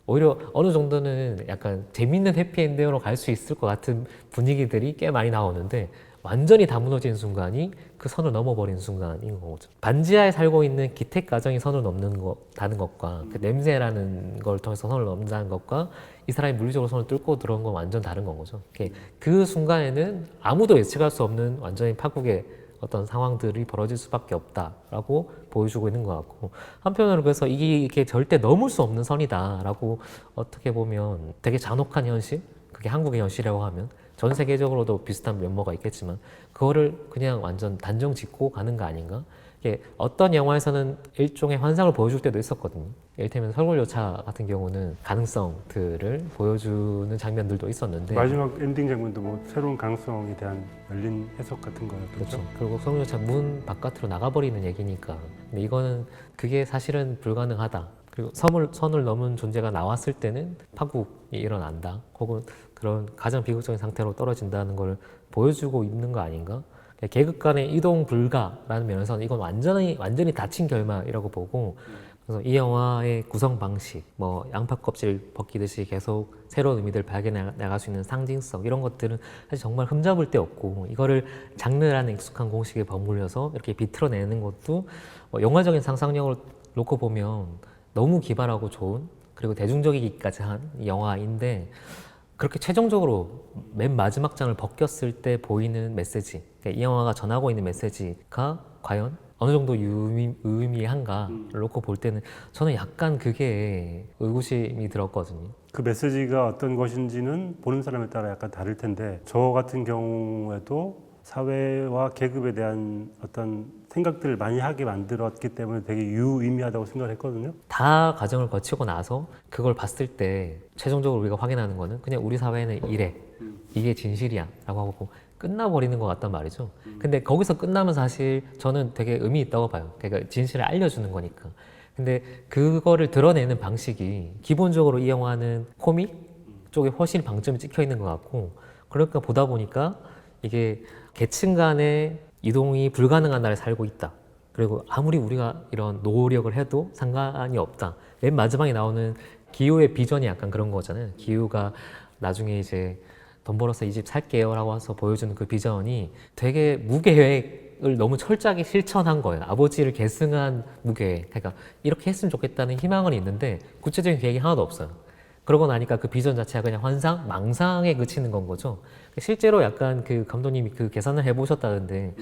오히려 어느 정도는 약간 재밌는 해피엔딩으로 갈 수 있을 것 같은 분위기들이 꽤 많이 나오는데, 완전히 다 무너진 순간이 그 선을 넘어버린 순간인 거죠. 반지하에 살고 있는 기택 가정이 선을 넘는다는 것과 그 냄새라는 걸 통해서 선을 넘는다는 것과 이 사람이 물리적으로 선을 뚫고 들어온 건 완전 다른 건 거죠. 그 순간에는 아무도 예측할 수 없는 완전히 파국의 어떤 상황들이 벌어질 수밖에 없다라고 보여주고 있는 것 같고, 한편으로 그래서 이게 절대 넘을 수 없는 선이다라고 어떻게 보면 되게 잔혹한 현실, 그게 한국의 현실이라고 하면 전 세계적으로도 비슷한 면모가 있겠지만 그거를 그냥 완전 단정 짓고 가는 거 아닌가? 어떤 영화에서는 일종의 환상을 보여줄 때도 있었거든요. 이를테면 설국열차 같은 경우는 가능성들을 보여주는 장면들도 있었는데,
마지막 엔딩 장면도 뭐 새로운 가능성에 대한 열린 해석 같은 거였죠.
그렇죠. 그리고 설국열차 문 바깥으로 나가버리는 얘기니까. 근데 이거는 그게 사실은 불가능하다. 그리고 선을 넘은 존재가 나왔을 때는 파국이 일어난다. 혹은 그런 가장 비극적인 상태로 떨어진다는 걸 보여주고 있는 거 아닌가? 계급 간의 이동 불가라는 면에서는 이건 완전히 닫힌 결말이라고 보고, 그래서 이 영화의 구성 방식, 뭐 양파 껍질 벗기듯이 계속 새로운 의미들 발견해 나갈 수 있는 상징성, 이런 것들은 사실 정말 흠잡을 데 없고, 이거를 장르라는 익숙한 공식에 버물려서 이렇게 비틀어내는 것도 영화적인 상상력을 놓고 보면 너무 기발하고 좋은, 그리고 대중적이기까지 한 영화인데, 그렇게 최종적으로 맨 마지막 장을 벗겼을 때 보이는 메시지, 그러니까 이 영화가 전하고 있는 메시지가 과연 어느 정도 의미한가를 놓고 볼 때는 저는 약간 그게 의구심이 들었거든요.
그 메시지가 어떤 것인지는 보는 사람에 따라 약간 다를 텐데, 저 같은 경우에도 사회와 계급에 대한 어떤 생각들을 많이 하게 만들었기 때문에 되게 유의미하다고 생각을 했거든요.
다 과정을 거치고 나서 그걸 봤을 때 최종적으로 우리가 확인하는 거는 그냥 우리 사회는 이래, 이게 진실이야 라고 하고 끝나버리는 것 같단 말이죠. 근데 거기서 끝나면 사실 저는 되게 의미 있다고 봐요. 그러니까 진실을 알려주는 거니까. 근데 그거를 드러내는 방식이 기본적으로 이 영화는 코믹 쪽에 훨씬 방점이 찍혀 있는 것 같고, 그러니까 보다 보니까 이게 계층 간의 이동이 불가능한 나라에 살고 있다. 그리고 아무리 우리가 이런 노력을 해도 상관이 없다. 맨 마지막에 나오는 기우의 비전이 약간 그런 거잖아요. 기우가 나중에 이제 돈 벌어서 이 집 살게요 라고 해서 보여주는 그 비전이 되게 무계획을 너무 철저하게 실천한 거예요. 아버지를 계승한 무계획. 그러니까 이렇게 했으면 좋겠다는 희망은 있는데 구체적인 계획이 하나도 없어요. 그러고 나니까 그 비전 자체가 그냥 환상, 망상에 그치는 건 거죠. 실제로 약간 그 감독님이 그 계산을 해보셨다는데,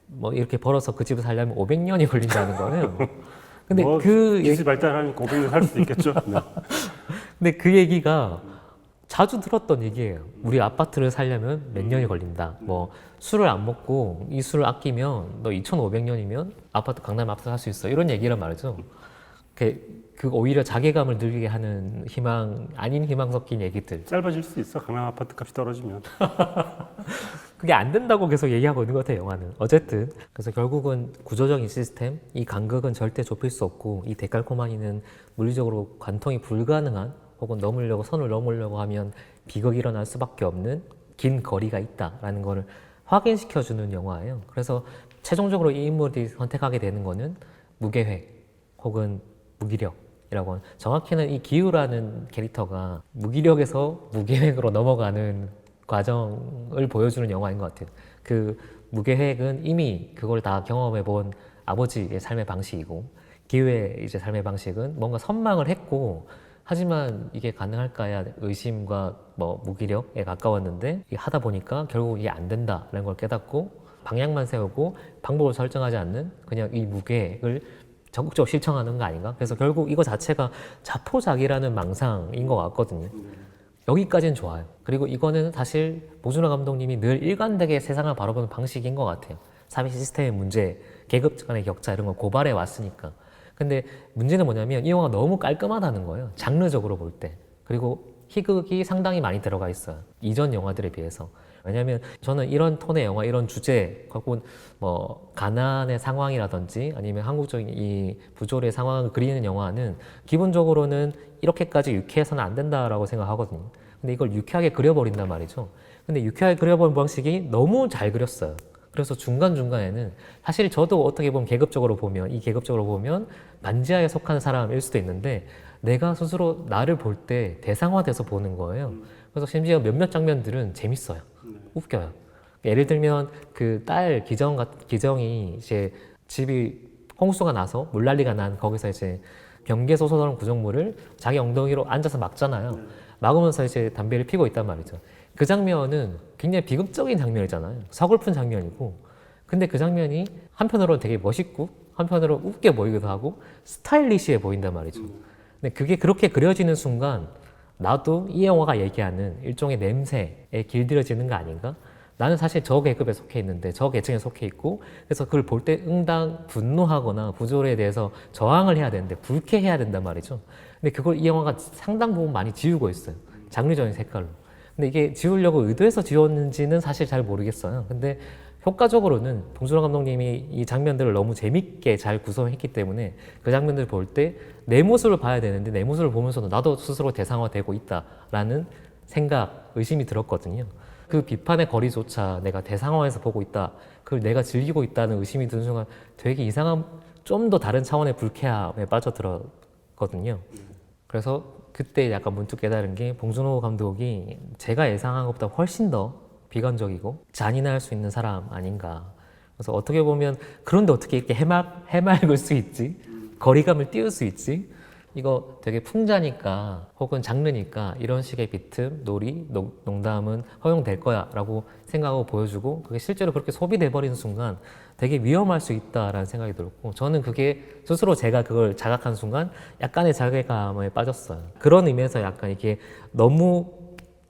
뭐 이렇게 벌어서 그 집을 살려면 500년이 걸린다는 거예요. 근데
뭐
그
기술 발달하면 500년 살 수도 있겠죠. 네.
근데 그 얘기가 자주 들었던 얘기예요. 우리 아파트를 살려면 몇 년이 걸린다. 뭐 술을 안 먹고 이 술을 아끼면 너 2500년이면 아파트 강남 아파트 살 수 있어. 이런 얘기란 말이죠. 그 오히려 자괴감을 늘리게 하는 희망 아닌 희망 섞인 얘기들.
짧아질 수 있어. 강남 아파트 값이 떨어지면.
그게 안 된다고 계속 얘기하고 있는 것 같아요, 영화는. 어쨌든 그래서 결국은 구조적인 시스템, 이 간극은 절대 좁힐 수 없고, 이 데칼코마니는 물리적으로 관통이 불가능한, 혹은 선을 넘으려고 하면 비극이 일어날 수밖에 없는 긴 거리가 있다라는 거를 확인시켜주는 영화예요. 그래서 최종적으로 이 인물이 선택하게 되는 거는 무계획 혹은 무기력이라고 하는, 정확히는 이 기우라는 캐릭터가 무기력에서 무계획으로 넘어가는 과정을 보여주는 영화인 것 같아요. 그 무계획은 이미 그걸 다 경험해 본 아버지의 삶의 방식이고, 기회 이제 삶의 방식은 뭔가 선망을 했고 하지만 이게 가능할까야 의심과 뭐 무기력에 가까웠는데 이게 하다 보니까 결국 이게 안 된다라는 걸 깨닫고 방향만 세우고 방법을 설정하지 않는 그냥 이 무계획을 적극적으로 실천하는 거 아닌가? 그래서 결국 이거 자체가 자포자기라는 망상인 것 같거든요. 여기까지는 좋아요. 그리고 이거는 사실 봉준호 감독님이 늘 일관되게 세상을 바라보는 방식인 것 같아요. 사회 시스템의 문제, 계급 간의 격차 이런 걸 고발해 왔으니까. 근데 문제는 뭐냐면 이 영화가 너무 깔끔하다는 거예요. 장르적으로 볼 때. 그리고 희극이 상당히 많이 들어가 있어요. 이전 영화들에 비해서. 왜냐하면 저는 이런 톤의 영화, 이런 주제, 혹은 뭐 가난의 상황이라든지 아니면 한국적인 이 부조리의 상황을 그리는 영화는 기본적으로는 이렇게까지 유쾌해서는 안 된다라고 생각하거든요. 근데 이걸 유쾌하게 그려버린단 말이죠. 근데 유쾌하게 그려버린 방식이 너무 잘 그렸어요. 그래서 중간중간에는 사실 저도 어떻게 보면 계급적으로 보면 만지하에 속하는 사람일 수도 있는데 내가 스스로 나를 볼 때 대상화돼서 보는 거예요. 그래서 심지어 몇몇 장면들은 재밌어요. 웃겨요. 예를 들면 그 딸 기정이 이제 집이 홍수가 나서 물난리가 난 거기서 이제 경계소설한 구정물을 자기 엉덩이로 앉아서 막잖아요. 막으면서 이제 담배를 피고 있단 말이죠. 그 장면은 굉장히 비극적인 장면이잖아요. 서글픈 장면이고. 근데 그 장면이 한편으로는 되게 멋있고 한편으로 웃겨 보이기도 하고 스타일리시해 보인단 말이죠. 근데 그게 그렇게 그려지는 순간 나도 이 영화가 얘기하는 일종의 냄새에 길들여지는 거 아닌가? 나는 사실 저 계급에 속해 있는데 저 계층에 속해 있고 그래서 그걸 볼 때 응당 분노하거나 부조리에 대해서 저항을 해야 되는데 불쾌해야 된단 말이죠. 근데 그걸 이 영화가 상당 부분 많이 지우고 있어요. 장르적인 색깔로. 근데 이게 지우려고 의도해서 지웠는지는 사실 잘 모르겠어요. 근데 효과적으로는 봉준호 감독님이 이 장면들을 너무 재밌게 잘 구성했기 때문에 그 장면들을 볼 때 내 모습을 봐야 되는데 내 모습을 보면서도 나도 스스로 대상화되고 있다라는 생각, 의심이 들었거든요. 그 비판의 거리조차 내가 대상화해서 보고 있다, 그걸 내가 즐기고 있다는 의심이 드는 순간 되게 이상한, 좀 더 다른 차원의 불쾌함에 빠져들었거든요. 그래서 그때 약간 문득 깨달은 게 봉준호 감독이 제가 예상한 것보다 훨씬 더 비관적이고 잔인할 수 있는 사람 아닌가. 그래서 어떻게 보면 그런데 어떻게 이렇게 해맑을 수 있지? 거리감을 띄울 수 있지? 이거 되게 풍자니까 혹은 장르니까 이런 식의 비틈, 놀이, 농담은 허용될 거야 라고 생각하고 보여주고 그게 실제로 그렇게 소비돼 버리는 순간 되게 위험할 수 있다라는 생각이 들었고 저는 그게 스스로 제가 그걸 자각한 순간 약간의 자괴감에 빠졌어요. 그런 의미에서 약간 이게 너무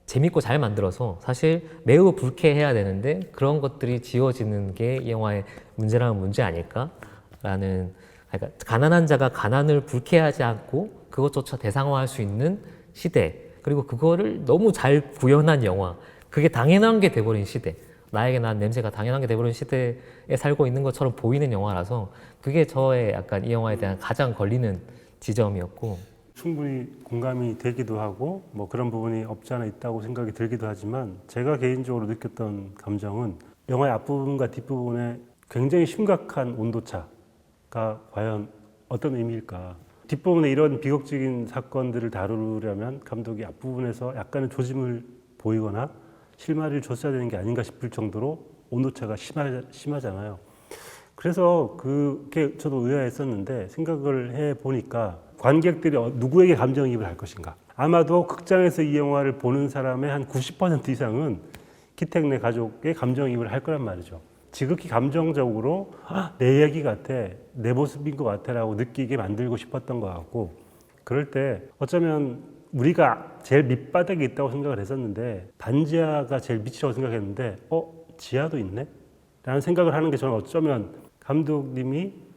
재밌고 잘 만들어서 사실 매우 불쾌해야 되는데 그런 것들이 지워지는 게 이 영화의 문제라면 문제 아닐까라는, 그러니까 가난한 자가 가난을 불쾌하지 않고 그것조차 대상화할 수 있는 시대, 그리고 그거를 너무 잘 구현한 영화, 그게 당연한 게 돼버린 시대, 나에게 난 냄새가 당연한 게 돼버린 시대에 살고 있는 것처럼 보이는 영화라서 그게 저의 약간 이 영화에 대한 가장 걸리는 지점이었고,
충분히 공감이 되기도 하고 뭐 그런 부분이 없지 않아 있다고 생각이 들기도 하지만 제가 개인적으로 느꼈던 감정은 영화의 앞부분과 뒷부분에 굉장히 심각한 온도차가 과연 어떤 의미일까. 뒷부분에 이런 비극적인 사건들을 다루려면 감독이 앞부분에서 약간의 조짐을 보이거나 실마리를 줬어야 되는 게 아닌가 싶을 정도로 온도차가 심하잖아요. 그래서 그게 저도 의아했었는데 생각을 해보니까 관객들이 누구에게 감정이입을 할 것인가. 아마도 극장에서 이 영화를 보는 사람의 한 90% 이상은 기택내 가족의 감정이입을 할 거란 말이죠. 지극히 감정적으로 내 얘기 같아, 내 모습인 것 같아 라고 느끼게 만들고 싶었던 것 같고, 그럴 때 어쩌면 우리가 제일 밑바닥에 있다고 생각을 했었는데 반지하가 제일 밑이라고 생각했는데 지하도 있네? 라는 생각을 하는 게 저는 어쩌면 감독님이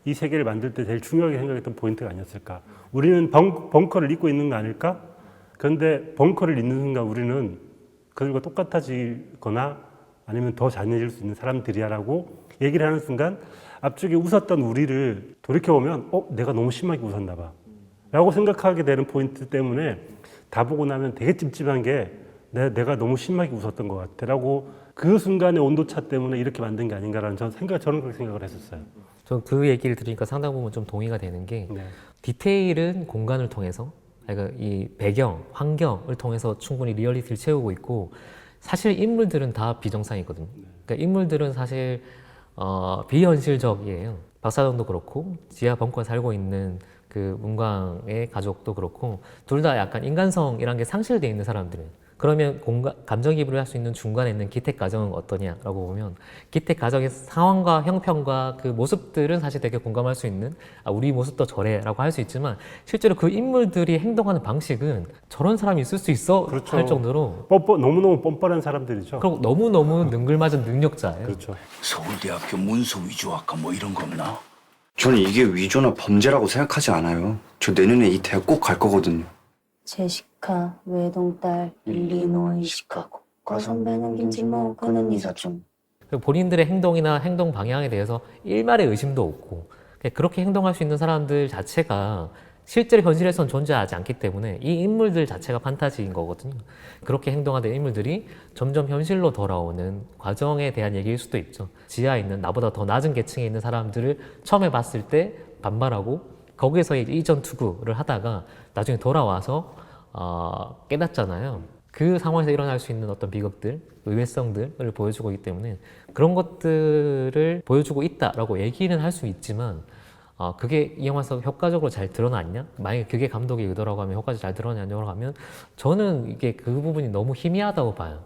이 세계를 만들 때 제일 중요하게 생각했던 포인트가 아니었을까. 우리는 벙커를 잇고 있는 거 아닐까? 그런데 벙커를 잇는 순간 우리는 그들과 똑같아지거나 아니면 더 잔인해질 수 있는 사람들이야 라고 얘기를 하는 순간 앞쪽에 웃었던 우리를 돌이켜보면 내가 너무 심하게 웃었나 봐 라고 생각하게 되는 포인트 때문에 다 보고 나면 되게 찝찝한 게 내가 너무 심하게 웃었던 것 같아 라고 그 순간의 온도차 때문에 이렇게 만든 게 아닌가라는 저는 그렇게 생각을 했었어요.
저 그 얘기를 들으니까 상당 부분 좀 동의가 되는 게 디테일은 공간을 통해서, 그러니까 이 배경, 환경을 통해서 충분히 리얼리티를 채우고 있고 사실 인물들은 다 비정상이거든요. 그러니까 인물들은 사실 비현실적이에요. 박사장도 그렇고 지하 벙커에 살고 있는 그 문광의 가족도 그렇고 둘 다 약간 인간성이란 게 상실되어 있는 사람들은 그러면 감정이입을 할 수 있는 중간에 있는 기택 가정은 어떠냐라고 보면 기택 가정의 상황과 형편과 그 모습들은 사실 되게 공감할 수 있는 우리 모습도 저래라고 할 수 있지만 실제로 그 인물들이 행동하는 방식은 저런 사람이 있을 수 있어
그렇죠.
할 정도로
너무너무 뻔뻔한 사람들이죠.
그리고 너무너무 능글맞은 능력자예요.
그렇죠.
서울대학교 문서 위조학과 뭐 이런 거 없나?
저는 이게 위조나 범죄라고 생각하지 않아요. 저 내년에 이 대학 꼭 갈 거거든요.
제시카, 외동딸, 일리노이, 시카고. 과선배는 김진모, 그는 이사촌.
본인들의 행동이나 행동 방향에 대해서 일말의 의심도 없고 그렇게 행동할 수 있는 사람들 자체가 실제로 현실에서는 존재하지 않기 때문에 이 인물들 자체가 판타지인 거거든요. 그렇게 행동하는 인물들이 점점 현실로 돌아오는 과정에 대한 얘기일 수도 있죠. 지하에 있는 나보다 더 낮은 계층에 있는 사람들을 처음에 봤을 때 반발하고 거기에서 이제 이전 투구를 하다가 나중에 돌아와서 깨닫잖아요. 그 상황에서 일어날 수 있는 어떤 비극들, 의외성들을 보여주고 있기 때문에 그런 것들을 보여주고 있다라고 얘기는 할 수 있지만 그게 이 영화에서 효과적으로 잘 드러났냐? 만약에 그게 감독의 의도라고 하면 효과적으로 잘 드러났냐고 하면 저는 이게 그 부분이 너무 희미하다고 봐요.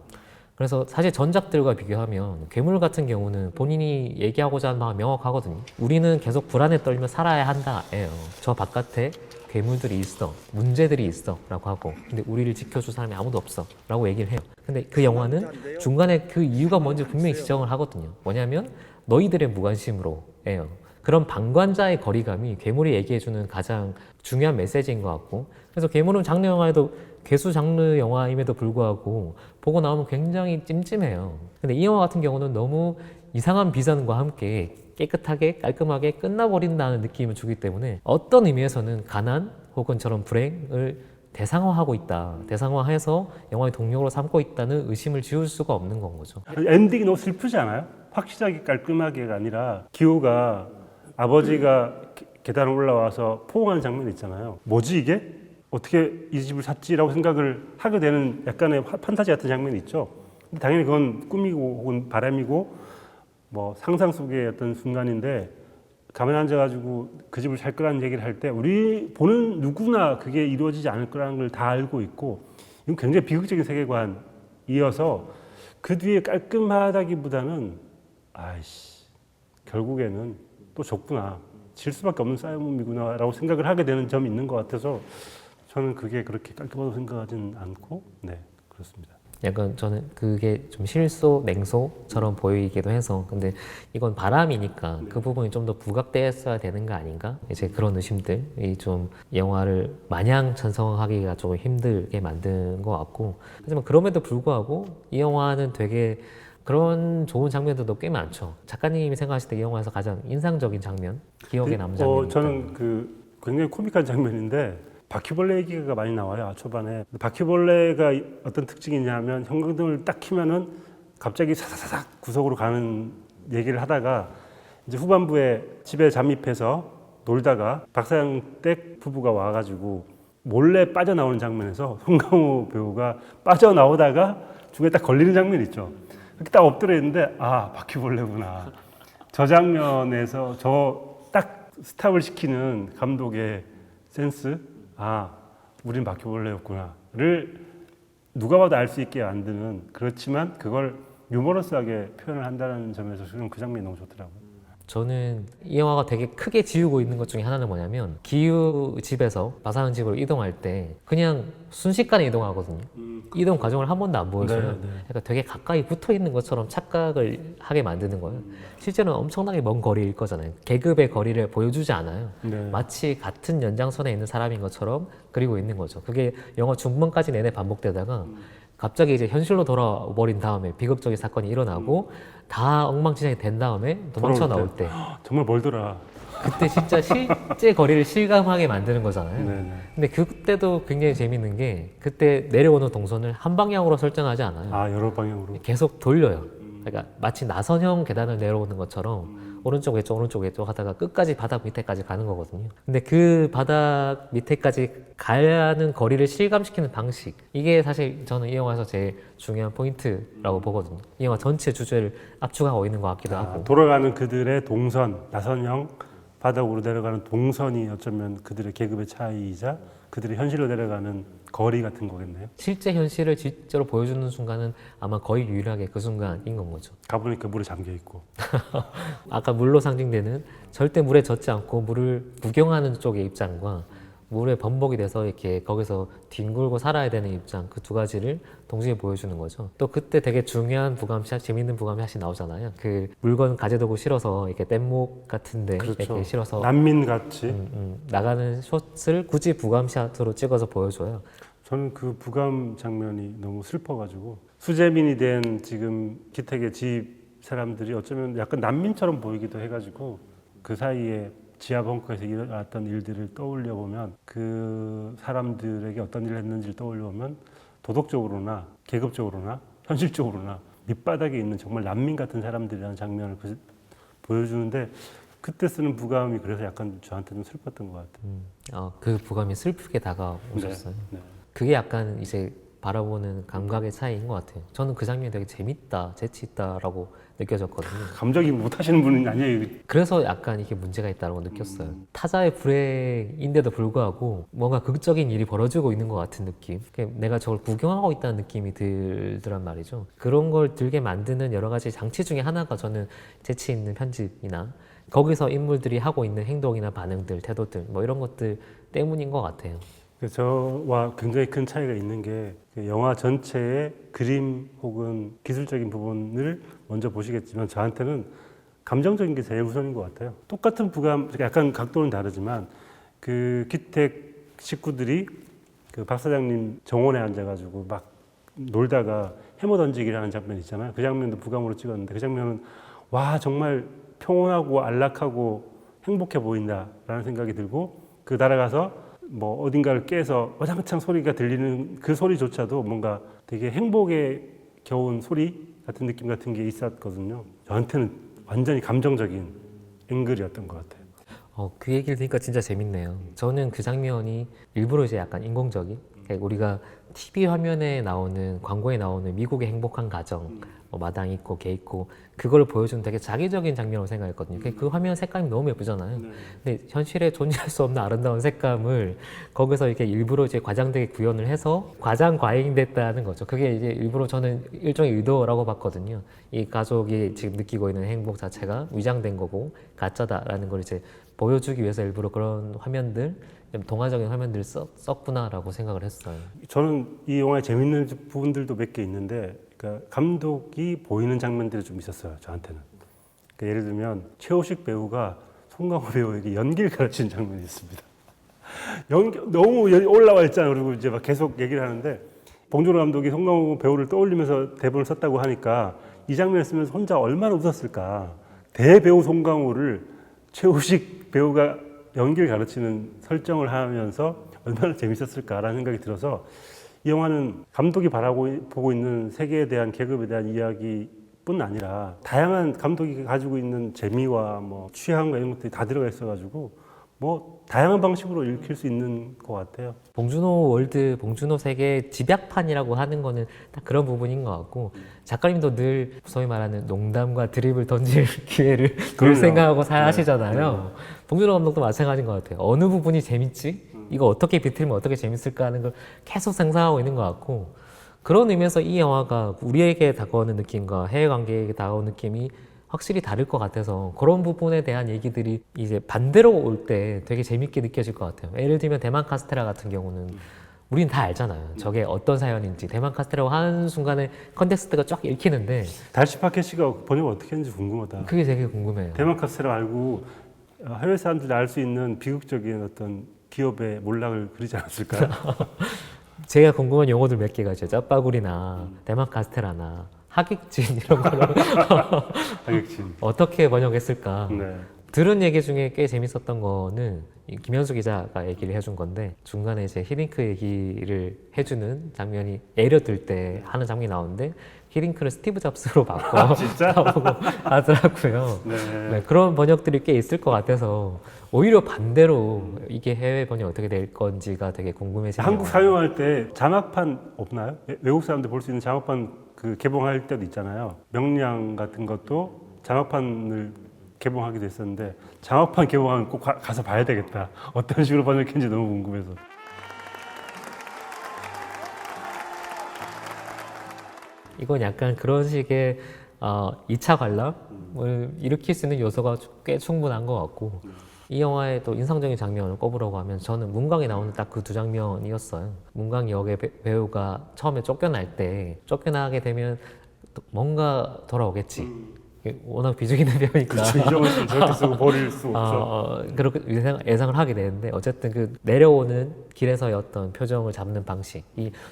그래서 사실 전작들과 비교하면 괴물 같은 경우는 본인이 얘기하고자 하는 바가 명확하거든요. 우리는 계속 불안에 떨며 살아야 한다예요. 저 바깥에 괴물들이 있어, 문제들이 있어 라고 하고 근데 우리를 지켜줄 사람이 아무도 없어 라고 얘기를 해요. 근데 그 영화는 중간에 그 이유가 뭔지 분명히 지정을 하거든요. 뭐냐면 너희들의 무관심으로 예요. 그런 방관자의 거리감이 괴물이 얘기해주는 가장 중요한 메시지인 것 같고 그래서 괴물은 장르 영화에도 괴수 장르 영화임에도 불구하고 보고 나오면 굉장히 찜찜해요. 근데 이 영화 같은 경우는 너무 이상한 비전과 함께 깨끗하게 깔끔하게 끝나버린다는 느낌을 주기 때문에 어떤 의미에서는 가난 혹은 저런 불행을 대상화하고 있다. 대상화해서 영화의 동력으로 삼고 있다는 의심을 지울 수가 없는 건 거죠.
엔딩이 너무 슬프지 않아요? 확실하게 깔끔하게가 아니라 기호가 아버지가 계단을 올라와서 포옹하는 장면 있잖아요. 뭐지 이게? 어떻게 이 집을 샀지라고 생각을 하게 되는 약간의 판타지 같은 장면이 있죠. 근데 당연히 그건 꿈이고 혹은 바람이고 뭐 상상 속의 어떤 순간인데 가만히 앉아가지고 그 집을 살 거라는 얘기를 할 때 우리 보는 누구나 그게 이루어지지 않을 거라는 걸 다 알고 있고 이건 굉장히 비극적인 세계관이어서 그 뒤에 깔끔하다기보다는 아이씨 결국에는 또 졌구나 질 수밖에 없는 싸움이구나 라고 생각을 하게 되는 점이 있는 것 같아서 저는 그게 그렇게 깔끔하다고 생각하지는 않고 네 그렇습니다.
약간 저는 그게 좀 실소, 맹소처럼 보이기도 해서 근데 이건 바람이니까 그 부분이 좀 더 부각됐어야 되는 거 아닌가? 이제 그런 의심들이 좀 영화를 마냥 찬성하기가 좀 힘들게 만든 것 같고 하지만 그럼에도 불구하고 이 영화는 되게 그런 좋은 장면들도 꽤 많죠. 작가님이 생각하실 때 이 영화에서 가장 인상적인 장면, 기억에 남는 장면
저는 그 굉장히 코믹한 장면인데 바퀴벌레 얘기가 많이 나와요. 초반에 바퀴벌레가 어떤 특징이 있냐면 형광등을 딱 켜면은 갑자기 사사사삭 구석으로 가는 얘기를 하다가 이제 후반부에 집에 잠입해서 놀다가 박사장댁 부부가 와가지고 몰래 빠져나오는 장면에서 송강호 배우가 빠져나오다가 중간에 딱 걸리는 장면 있죠. 이렇게 딱 엎드려 있는데 아 바퀴벌레구나. 저 장면에서 저 딱 스탑을 시키는 감독의 센스 아, 우린 바퀴벌레였구나를 누가 봐도 알 수 있게 만드는 그렇지만 그걸 유머러스하게 표현을 한다는 점에서 저는 그 장면이 너무 좋더라고요.
저는 이 영화가 되게 크게 지우고 있는 것 중에 하나는 뭐냐면 기유 집에서 마사은 집으로 이동할 때 그냥 순식간에 이동하거든요. 이동 과정을 한 번도 안 보여줘요. 그러니까 되게 가까이 붙어 있는 것처럼 착각을 하게 만드는 거예요. 실제로는 엄청나게 먼 거리일 거잖아요. 계급의 거리를 보여주지 않아요. 마치 같은 연장선에 있는 사람인 것처럼 그리고 있는 거죠. 그게 영화 중반까지 내내 반복되다가 갑자기 이제 현실로 돌아버린 다음에 비극적인 사건이 일어나고 다 엉망진창이 된 다음에 도망쳐 나올 때
정말 멀더라.
그때 진짜 실제 거리를 실감하게 만드는 거잖아요. 근데 그때도 굉장히 재밌는 게 그때 내려오는 동선을 한 방향으로 설정하지 않아요.
아 여러 방향으로
계속 돌려요. 그러니까 마치 나선형 계단을 내려오는 것처럼 오른쪽 왼쪽 오른쪽 왼쪽 하다가 끝까지 바닥 밑에까지 가는 거거든요. 근데 그 바닥 밑에까지 가는 거리를 실감시키는 방식 이게 사실 저는 이 영화에서 제일 중요한 포인트라고 보거든요. 이 영화 전체 주제를 압축하고 있는 것 같기도 하고
돌아가는 그들의 동선 나선형 바닥으로 내려가는 동선이 어쩌면 그들의 계급의 차이이자 그들의 현실로 내려가는 거리 같은 거겠네요.
실제 현실을 진짜로 보여주는 순간은 아마 거의 유일하게 그 순간인 건 거죠.
가보니까 물에 잠겨 있고.
아까 물로 상징되는 절대 물에 젖지 않고 물을 구경하는 쪽의 입장과 물에 범벅이 돼서 이렇게 거기서 뒹굴고 살아야 되는 입장, 그 두 가지를 동시에 보여주는 거죠. 또 그때 되게 중요한 부감샷, 재밌는 부감샷이 나오잖아요. 그 물건 가재두고 실어서 이렇게 뗏목 같은데
그렇죠.
이렇게 실어서
난민 같이.
나가는 숏을 굳이 부감샷으로 찍어서 보여줘요.
저는 그 부감 장면이 너무 슬퍼가지고 수재민이 된 지금 기택의 집 사람들이 어쩌면 약간 난민처럼 보이기도 해가지고 그 사이에 지하 벙커에서 일어났던 일들을 떠올려 보면 그 사람들에게 어떤 일을 했는지를 떠올려 보면 도덕적으로나 계급적으로나 현실적으로나 밑바닥에 있는 정말 난민 같은 사람들이라는 장면을 보여주는데 그때 쓰는 부감이 그래서 약간 저한테 좀 슬펐던 것 같아요.
그 부감이 슬프게 다가오셨어요.
네.
그게 약간 이제 바라보는 감각의 차이인 것 같아요. 저는 그 장면이 되게 재밌다, 재치 있다라고 느껴졌거든요.
감정이 못 하시는 분은 아니에요.
그래서 약간 이게 문제가 있다고 느꼈어요. 타자의 불행인데도 불구하고 뭔가 극적인 일이 벌어지고 있는 것 같은 느낌. 내가 저걸 구경하고 있다는 느낌이 들더란 말이죠. 그런 걸 들게 만드는 여러 가지 장치 중에 하나가 저는 재치 있는 편집이나 거기서 인물들이 하고 있는 행동이나 반응들, 태도들 뭐 이런 것들 때문인 것 같아요.
저와 굉장히 큰 차이가 있는 게 영화 전체의 그림 혹은 기술적인 부분을 먼저 보시겠지만 저한테는 감정적인 게 제일 우선인 것 같아요. 똑같은 부감, 약간 각도는 다르지만 그 기택 식구들이 그 박 사장님 정원에 앉아가지고 막 놀다가 해머 던지기를 하는 장면 있잖아요. 그 장면도 부감으로 찍었는데 그 장면은 와 정말 평온하고 안락하고 행복해 보인다라는 생각이 들고 그 날아가서 뭐 어딘가를 깨서 와장창 소리가 들리는 그 소리조차도 뭔가 되게 행복에 겨운 소리 같은 느낌 같은 게 있었거든요. 저한테는 완전히 감정적인 앵글이었던 것 같아요.
그 얘기를 들으니까 진짜 재밌네요. 저는 그 장면이 일부러 이제 약간 인공적인, 그러니까 우리가 TV 화면에 나오는 광고에 나오는 미국의 행복한 가정, 뭐 마당 있고 개 있고 그걸 보여주는 되게 자기적인 장면으로 생각했거든요. 그 화면 색감이 너무 예쁘잖아요. 근데 현실에 존재할 수 없는 아름다운 색감을 거기서 이렇게 일부러 이제 과장되게 구현을 해서 과장 과잉됐다는 거죠. 그게 이제 일부러 저는 일종의 의도라고 봤거든요. 이 가족이 지금 느끼고 있는 행복 자체가 위장된 거고 가짜다라는 걸 이제 보여주기 위해서 일부러 그런 화면들, 동화적인 화면들을 썼구나라고 생각을 했어요.
저는 이 영화에 재밌는 부분들도 몇 개 있는데 그러니까 감독이 보이는 장면들이 좀 있었어요. 저한테는. 그러니까 예를 들면 최호식 배우가 송강호 배우에게 연기를 가르치는 장면이 있습니다. 너무 올라와 있잖아요. 그리고 이제 막 계속 얘기를 하는데 봉준호 감독이 송강호 배우를 떠올리면서 대본을 썼다고 하니까 이 장면을 쓰면서 혼자 얼마나 웃었을까. 대배우 송강호를 최호식 배우가 연기를 가르치는 설정을 하면서 얼마나 재밌었을까라는 생각이 들어서 이 영화는 감독이 보고 있는 세계에 대한 계급에 대한 이야기뿐 아니라 다양한 감독이 가지고 있는 재미와 뭐 취향과 이런 것들이 다 들어가 있어가지고 뭐 다양한 방식으로 읽힐 수 있는 것 같아요.
봉준호 월드, 봉준호 세계 집약판이라고 하는 거는 딱 그런 부분인 것 같고 작가님도 늘 소위 말하는 농담과 드립을 던질 기회를 늘 생각하고 하시잖아요. 봉준호 감독도 마찬가지인 것 같아요. 어느 부분이 재밌지? 이거 어떻게 비틀면 어떻게 재밌을까 하는 걸 계속 상상하고 있는 것 같고 그런 의미에서 이 영화가 우리에게 다가오는 느낌과 해외 관계에게 다가오는 느낌이 확실히 다를 것 같아서 그런 부분에 대한 얘기들이 이제 반대로 올 때 되게 재밌게 느껴질 것 같아요. 예를 들면 대만 카스테라 같은 경우는 우리는 다 알잖아요. 저게 어떤 사연인지. 대만 카스테라고 하는 순간에 컨텍스트가 쫙 읽히는데
달시 파케시가 번역 어떻게 했는지 궁금하다.
그게 되게 궁금해요.
대만 카스테라 알고 해외 사람들이 알 수 있는 비극적인 어떤 기업의 몰락을 그리지 않았을까요?
제가 궁금한 용어들 몇 개가 있죠. 짜파구리나 대만 카스테라나 하객진 이런 거를
하객진
어떻게 번역했을까?
네.
들은 얘기 중에 꽤 재밌었던 거는 김현수 기자가 얘기를 해준 건데 중간에 이제 히딩크 얘기를 해주는 장면이 애려들 때 하는 장면이 나오는데 히딩크를 스티브 잡스로 바꿔 나오고 하더라고요. 네, 그런 번역들이 꽤 있을 것 같아서 오히려 반대로 이게 해외 번역 어떻게 될 건지가 되게 궁금해지네요.
한국 상영할 때 자막판 없나요? 외국 사람들 볼 수 있는 자막판 그 개봉할 때도 있잖아요. 명량 같은 것도 자막판을 개봉하기도 했었는데 장학판 개봉하면 꼭 가서 봐야 되겠다. 어떤 식으로 번역했는지 너무 궁금해서.
이건 약간 그런 식의 2차 관람을 일으킬 수 있는 요소가 꽤 충분한 것 같고 이 영화의 또 인상적인 장면을 꼽으라고 하면 저는 문광이 나오는 딱 그 두 장면이었어요. 문광 역의 배우가 처음에 쫓겨날 때 쫓겨나게 되면 뭔가 돌아오겠지. 워낙 비중 있는 배우니까.
그렇죠. 이정은 씨를 저렇게 쓰고 버릴 수 없죠.
그렇게 예상을 하게 되는데 어쨌든 그 내려오는 길에서의 어떤 표정을 잡는 방식.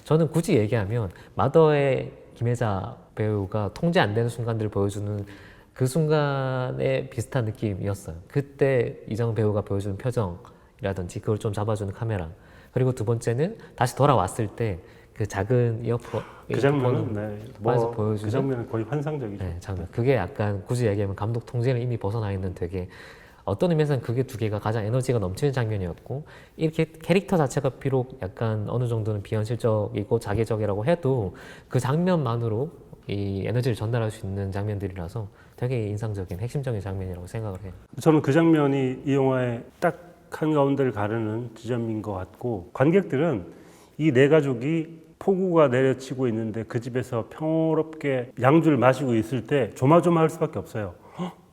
저는 굳이 얘기하면 마더의 김혜자 배우가 통제 안 되는 순간들을 보여주는 그 순간에 비슷한 느낌이었어요. 그때 이정 배우가 보여주는 표정이라든지 그걸 좀 잡아주는 카메라. 그리고 두 번째는 다시 돌아왔을 때 그 작은 이어폰
그 장면은
보여주는
그 장면은 거의 환상적이죠.
네, 장면. 그게 약간 굳이 얘기하면 감독 통제는 이미 벗어나 있는 되게 어떤 의미에서는 그게 두 개가 가장 에너지가 넘치는 장면이었고 이렇게 캐릭터 자체가 비록 약간 어느 정도는 비현실적이고 자기적이라고 해도 그 장면만으로 이 에너지를 전달할 수 있는 장면들이라서 되게 인상적인 핵심적인 장면이라고 생각을 해요.
저는 그 장면이 이 영화의 딱 한가운데를 가르는 지점인 것 같고 관객들은 이 네 가족이 폭우가 내려치고 있는데 그 집에서 평화롭게 양주를 마시고 있을 때 조마조마할 수밖에 없어요.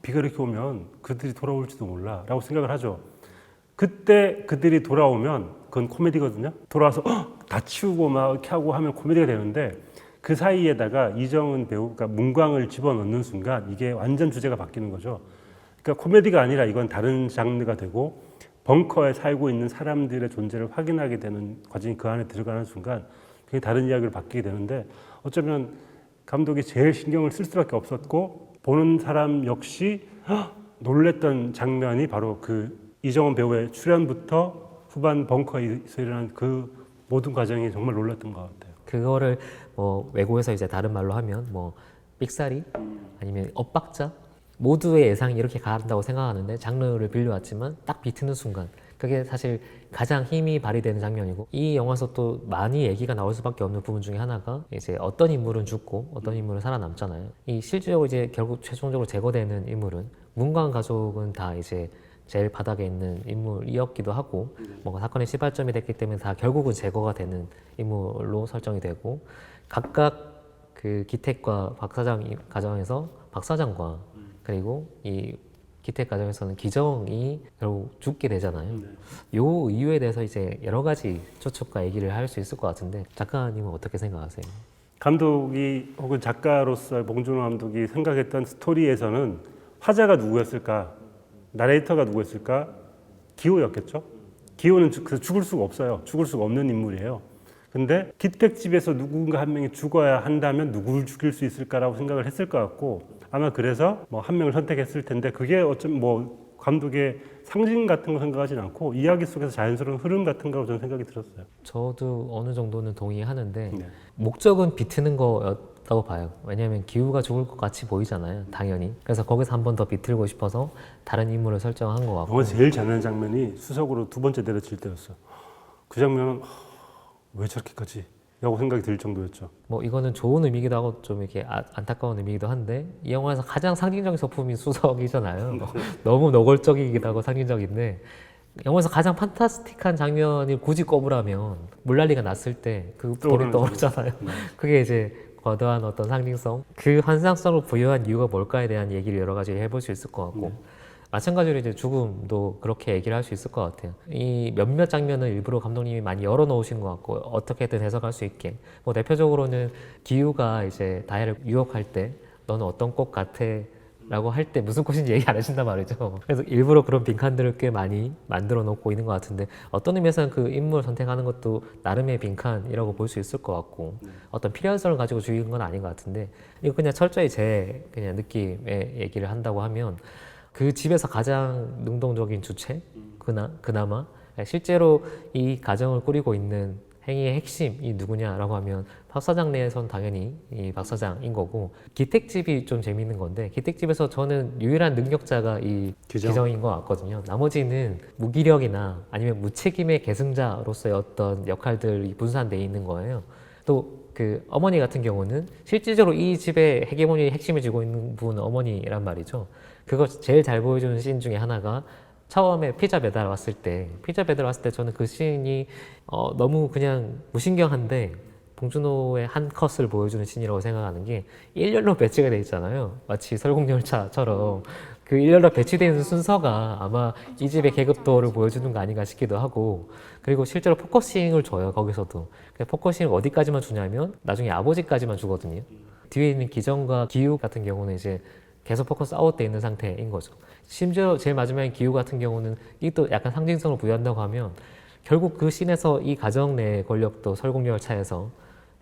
비가 이렇게 오면 그들이 돌아올지도 몰라 라고 생각을 하죠. 그때 그들이 돌아오면 그건 코미디거든요. 돌아와서 다 치우고 막 이렇게 하고 하면 코미디가 되는데 그 사이에다가 이정은 배우가 문광을 집어넣는 순간 이게 완전 주제가 바뀌는 거죠. 그러니까 코미디가 아니라 이건 다른 장르가 되고 벙커에 살고 있는 사람들의 존재를 확인하게 되는 과정이 그 안에 들어가는 순간 그게 다른 이야기로 바뀌게 되는데 어쩌면 감독이 제일 신경을 쓸 수밖에 없었고 보는 사람 역시 놀랬던 장면이 바로 그 이정은 배우의 출연부터 후반 벙커에서 일어난 그 모든 과정이 정말 놀랐던 것 같아요.
그거를 뭐 외국에서 이제 다른 말로 하면 뭐 삑사리 아니면 엇박자 모두의 예상이 이렇게 가는다고 생각하는데 장르를 빌려왔지만 딱 비트는 순간 그게 사실 가장 힘이 발휘되는 장면이고 이 영화에서 또 많이 얘기가 나올 수밖에 없는 부분 중에 하나가 이제 어떤 인물은 죽고 어떤 인물은 살아남잖아요. 이 실질적으로 이제 결국 최종적으로 제거되는 인물은 문광 가족은 다 이제 제일 바닥에 있는 인물이었기도 하고 뭔가 사건의 시발점이 됐기 때문에 다 결국은 제거가 되는 인물로 설정이 되고 각각 그 기택과 박 사장 가정에서 박 사장과 그리고 이 기택 가정에서는 기정이 결국 죽게 되잖아요. 요 이유에 대해서 이제 여러 가지 추측과 얘기를 할 수 있을 것 같은데 작가님은 어떻게 생각하세요?
감독이 혹은 작가로서 봉준호 감독이 생각했던 스토리에서는 화자가 누구였을까? 나레이터가 누구였을까? 기호였겠죠? 기호는 죽을 수가 없어요. 죽을 수가 없는 인물이에요. 근데 기택집에서 누군가 한 명이 죽어야 한다면 누구를 죽일 수 있을까라고 생각을 했을 것 같고 아마 그래서 뭐 한 명을 선택했을 텐데 그게 어쩜 뭐 감독의 상징 같은 거 생각하진 않고 이야기 속에서 자연스러운 흐름 같은 거라고 저는 생각이 들었어요.
저도 어느 정도는 동의하는데 목적은 비트는 거였다고 봐요. 왜냐하면 기우가 죽을 것 같이 보이잖아요. 당연히. 그래서 거기서 한 번 더 비틀고 싶어서 다른 인물을 설정한 것 같고.
영화 제일 잘하는 장면이 수석으로 두 번째 내려칠 때였어. 그 장면은 왜 저렇게까지? 라고 생각이 들 정도였죠.
뭐 이거는 좋은 의미기도 하고 좀 이렇게 안타까운 의미기도 한데 이 영화에서 가장 상징적인 소품이 수석이잖아요. 너무 노골적이기도 하고 상징적인데 영화에서 가장 판타스틱한 장면을 굳이 꼽으라면 물난리가 났을 때 그 볼이 떠오르잖아요. 그게 이제 과도한 어떤 상징성, 그 환상성을 부여한 이유가 뭘까에 대한 얘기를 여러 가지 해볼 수 있을 것 같고 마찬가지로 이제 죽음도 그렇게 얘기를 할 수 있을 것 같아요. 이 몇몇 장면을 일부러 감독님이 많이 열어놓으신 것 같고 어떻게든 해석할 수 있게. 뭐 대표적으로는 기우가 이제 다혜를 유혹할 때 너는 어떤 꽃 같아? 라고 할 때 무슨 꽃인지 얘기 안 하신단 말이죠. 그래서 일부러 그런 빈칸들을 꽤 많이 만들어 놓고 있는 것 같은데 어떤 의미에서는 그 인물 선택하는 것도 나름의 빈칸이라고 볼 수 있을 것 같고 어떤 필요성을 가지고 죽인 건 아닌 것 같은데 이거 그냥 철저히 제 그냥 느낌의 얘기를 한다고 하면 그 집에서 가장 능동적인 주체 그나마 실제로 이 가정을 꾸리고 있는 행위의 핵심이 누구냐라고 하면 박 사장 내에선 당연히 이 박 사장인 거고 기택집이 좀 재밌는 건데 기택집에서 저는 유일한 능력자가 이 기정인 것 같거든요. 나머지는 무기력이나 아니면 무책임의 계승자로서의 어떤 역할들이 분산돼 있는 거예요. 또 그 어머니 같은 경우는 실질적으로 이 집의 헤게모니의 핵심을 쥐고 있는 분은 어머니란 말이죠. 그거 제일 잘 보여주는 씬 중에 하나가 처음에 피자 배달 왔을 때 저는 그 씬이 너무 그냥 무신경한데 봉준호의 한 컷을 보여주는 씬이라고 생각하는 게 일렬로 배치가 돼 있잖아요. 마치 설국열차처럼 그 일렬로 배치되어 있는 순서가 아마 이 집의 계급도를 보여주는 거 아닌가 싶기도 하고, 그리고 실제로 포커싱을 줘요. 거기서도 포커싱을 어디까지만 주냐면 나중에 아버지까지만 주거든요. 뒤에 있는 기정과 기우 같은 경우는 이제 계속 포커스 아웃돼 있는 상태인 거죠. 심지어 제일 마지막에 기우 같은 경우는 이것도 약간 상징성을 부여한다고 하면 결국 그 씬에서 이 가정 내 권력도 설국열차에서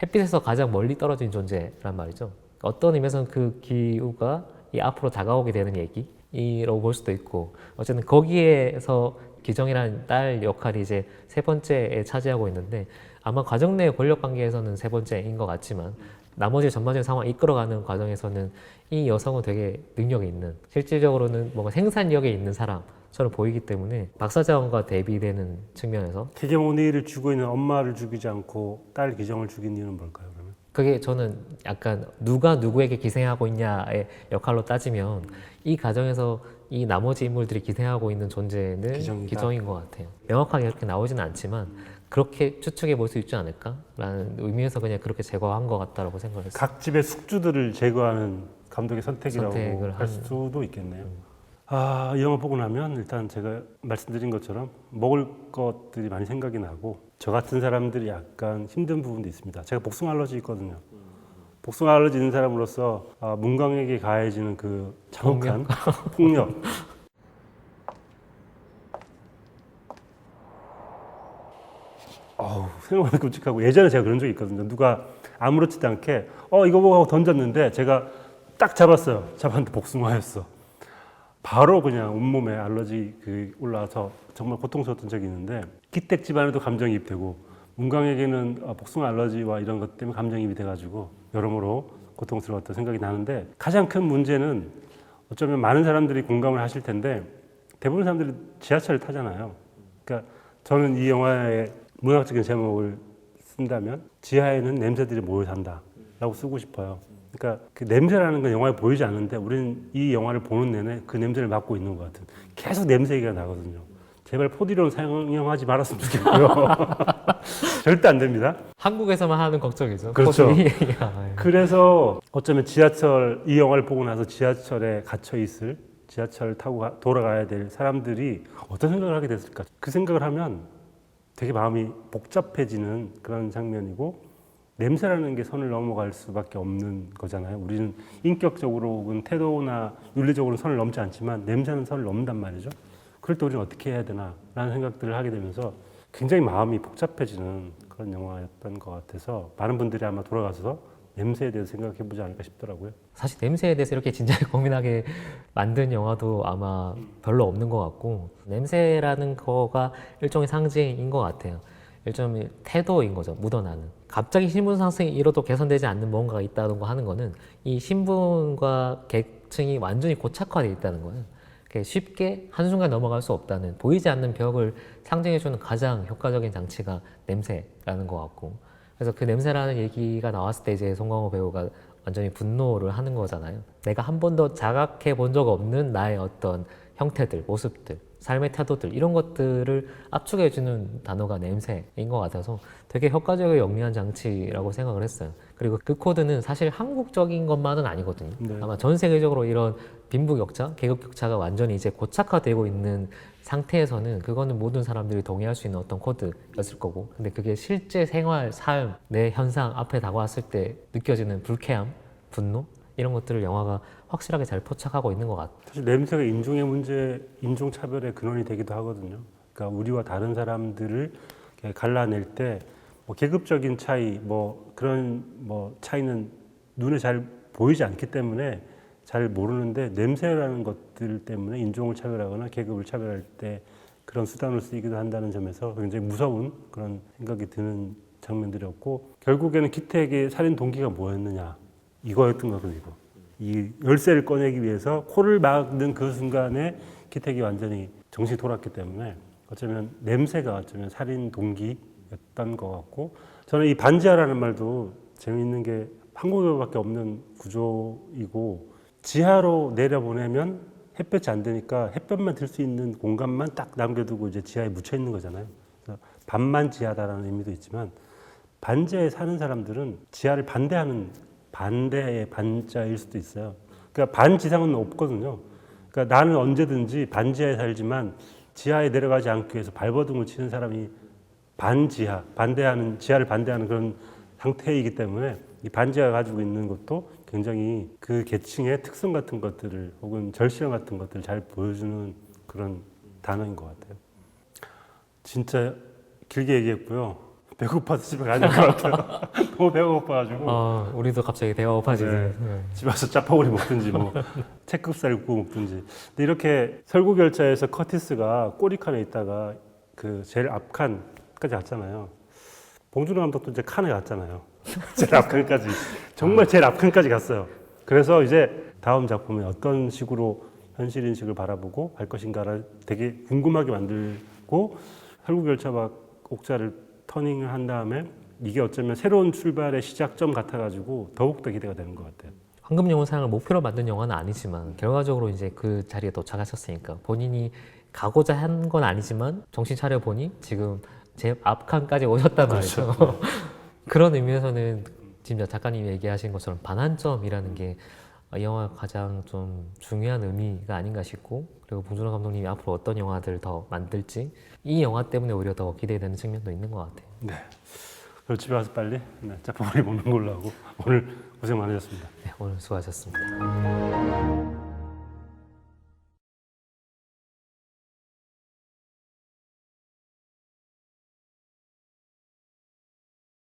햇빛에서 가장 멀리 떨어진 존재란 말이죠. 어떤 의미에서는 그 기우가 이 앞으로 다가오게 되는 얘기라고 볼 수도 있고, 어쨌든 거기에서 기정이라는 딸 역할이 이제 세 번째에 차지하고 있는데, 아마 가정 내 권력 관계에서는 세 번째인 것 같지만 나머지 전반적인 상황을 이끌어가는 과정에서는 이 여성은 되게 능력이 있는, 실질적으로는 뭔가 생산력에 있는 사람처럼 보이기 때문에 박사장과 대비되는 측면에서
헤게모니를 쥐고 있는 엄마를 죽이지 않고 딸 기정을 죽인 이유는 뭘까요, 그러면?
그게 저는 약간 누가 누구에게 기생하고 있냐의 역할로 따지면 이 가정에서 이 나머지 인물들이 기생하고 있는 존재는 기정인 것 같아요. 명확하게 그렇게 나오지는 않지만 그렇게 추측해 볼 수 있지 않을까라는 의미에서 그냥 그렇게 제거한 것 같다라고 생각을 했어요.
각 집의 숙주들을 제거하는 감독의 선택이라고 할 수도 있겠네요. 이 영화 보고 나면 일단 제가 말씀드린 것처럼 먹을 것들이 많이 생각이 나고, 저 같은 사람들이 약간 힘든 부분도 있습니다. 제가 복숭아 알러지 있거든요. 복숭아 알러지 있는 사람으로서 문광에게 가해지는 그 잔혹한 폭력. 생각보다 끔찍하고, 예전에 제가 그런 적이 있거든요. 누가 아무렇지도 않게 이거 보고 하고 던졌는데 제가 딱 잡았어요. 잡았는데 복숭아였어. 바로 그냥 온몸에 알러지 올라와서 정말 고통스러웠던 적이 있는데, 기댁 집안에도 감정이입 되고, 문광에게는 복숭아 알러지와 이런 것 때문에 감정이입이 돼가지고 여러모로 고통스러웠던 생각이 나는데, 가장 큰 문제는 어쩌면 많은 사람들이 공감을 하실 텐데, 대부분 사람들이 지하철을 타잖아요. 그러니까 저는 이 영화의 문학적인 제목을 쓴다면 지하에는 냄새들이 모여 산다라고 쓰고 싶어요. 그러니까 그 냄새라는 건 영화에 보이지 않는데 우리는 이 영화를 보는 내내 그 냄새를 맡고 있는 것 같은, 계속 냄새 얘기가 나거든요. 제발 4D로 상영하지 말았으면 좋겠고요. 절대 안 됩니다.
한국에서만 하는 걱정이죠.
그렇죠.
4D.
그래서 어쩌면 이 영화를 보고 나서 지하철에 갇혀 있을, 지하철을 타고 돌아가야 될 사람들이 어떤 생각을 하게 됐을까? 그 생각을 하면 되게 마음이 복잡해지는 그런 장면이고, 냄새라는 게 선을 넘어갈 수밖에 없는 거잖아요. 우리는 인격적으로 혹은 태도나 윤리적으로 선을 넘지 않지만 냄새는 선을 넘는단 말이죠. 그럴 때 우리는 어떻게 해야 되나 라는 생각들을 하게 되면서 굉장히 마음이 복잡해지는 그런 영화였던 것 같아서, 많은 분들이 아마 돌아가서 냄새에 대해서 생각해 보지 않을까 싶더라고요.
사실 냄새에 대해서 이렇게 진지하게 고민하게 만든 영화도 아마 별로 없는 것 같고, 냄새라는 거가 일종의 상징인 것 같아요. 일종의 태도인 거죠. 묻어나는. 갑자기 신분 상승이 이뤄도 개선되지 않는 뭔가가 있다는 거 하는 거는 이 신분과 계층이 완전히 고착화되어 있다는 거예요. 쉽게 한순간 넘어갈 수 없다는, 보이지 않는 벽을 상징해주는 가장 효과적인 장치가 냄새라는 것 같고, 그래서 그 냄새라는 얘기가 나왔을 때 이제 송강호 배우가 완전히 분노를 하는 거잖아요. 내가 한 번도 자각해 본 적 없는 나의 어떤 형태들, 모습들, 삶의 태도들, 이런 것들을 압축해주는 단어가 냄새인 것 같아서 되게 효과적이고 영리한 장치라고 생각을 했어요. 그리고 그 코드는 사실 한국적인 것만은 아니거든요.
네.
아마 전 세계적으로 이런 빈부격차, 계급격차가 완전히 이제 고착화되고 있는 상태에서는 그거는 모든 사람들이 동의할 수 있는 어떤 코드였을 거고, 근데 그게 실제 생활, 삶, 내 현상 앞에 다가왔을 때 느껴지는 불쾌함, 분노, 이런 것들을 영화가 확실하게 잘 포착하고 있는 것 같아요.
사실 냄새가 인종의 문제, 인종차별의 근원이 되기도 하거든요. 그러니까 우리와 다른 사람들을 갈라낼 때 계급적인 차이, 그런 차이는 눈에 잘 보이지 않기 때문에 잘 모르는데, 냄새라는 것들 때문에 인종을 차별하거나 계급을 차별할 때 그런 수단을 쓰이기도 한다는 점에서 굉장히 무서운 그런 생각이 드는 장면들이었고, 결국에는 기택의 살인 동기가 뭐였느냐, 이거였던 거거든요. 이 열쇠를 꺼내기 위해서 코를 막는 그 순간에 기택이 완전히 정신이 돌았기 때문에 어쩌면 냄새가 어쩌면 살인 동기였던 것 같고, 저는 이 반지하라는 말도 재미있는 게 한국에밖에 없는 구조이고 지하로 내려보내면 햇볕이 안 되니까 햇볕만 들 수 있는 공간만 딱 남겨두고 이제 지하에 묻혀 있는 거잖아요. 그래서 반만 지하다라는 의미도 있지만 반지하에 사는 사람들은 지하를 반대하는 반대의 반자일 수도 있어요. 그러니까 반지상은 없거든요. 그러니까 나는 언제든지 반지하에 살지만 지하에 내려가지 않기 위해서 발버둥을 치는 사람이 반지하, 반대하는 지하를 반대하는 그런 상태이기 때문에 이 반지하가 가지고 있는 것도 굉장히 그 계층의 특성 같은 것들을 혹은 절실함 같은 것들을 잘 보여주는 그런 단어인 것 같아요. 진짜 길게 얘기했고요. 배고파서 집에 가야 될 것 같아요. 너무 배가 고파가지고.
우리도 갑자기 배가 고파지네.
네. 집에 와서 짜파구리 먹든지 뭐 채급살 구워 먹든지. 근데 이렇게 설국열차에서 커티스가 꼬리칸에 있다가 그 제일 앞칸까지 갔잖아요. 봉준호 감독도 이제 칸에 갔잖아요. 제일 앞칸까지. 정말 제일 앞칸까지 갔어요. 그래서 이제 다음 작품에 어떤 식으로 현실 인식을 바라보고 할 것인가를 되게 궁금하게 만들고 설국열차와 옥자를 터닝을 한 다음에 이게 어쩌면 새로운 출발의 시작점 같아가지고 더욱더 기대가 되는 것 같아요.
황금영웅상을 목표로 만든 영화는 아니지만 결과적으로 이제 그 자리에 도착하셨으니까 본인이 가고자 한 건 아니지만 정신 차려 보니 지금 제 앞칸까지 오셨단 말이죠.
그렇죠.
그런 의미에서는 지금 작가님이 얘기하신 것처럼 반환점이라는 게 이 영화 가장 좀 중요한 의미가 아닌가 싶고, 그리고 봉준호 감독님이 앞으로 어떤 영화들을 더 만들지 이 영화 때문에 오히려 더 기대되는 측면도 있는 것 같아요.
네. 그럼 집에 와서 빨리 짜파구리 먹는 걸로 하고 오늘 고생 많으셨습니다.
네, 오늘 수고하셨습니다.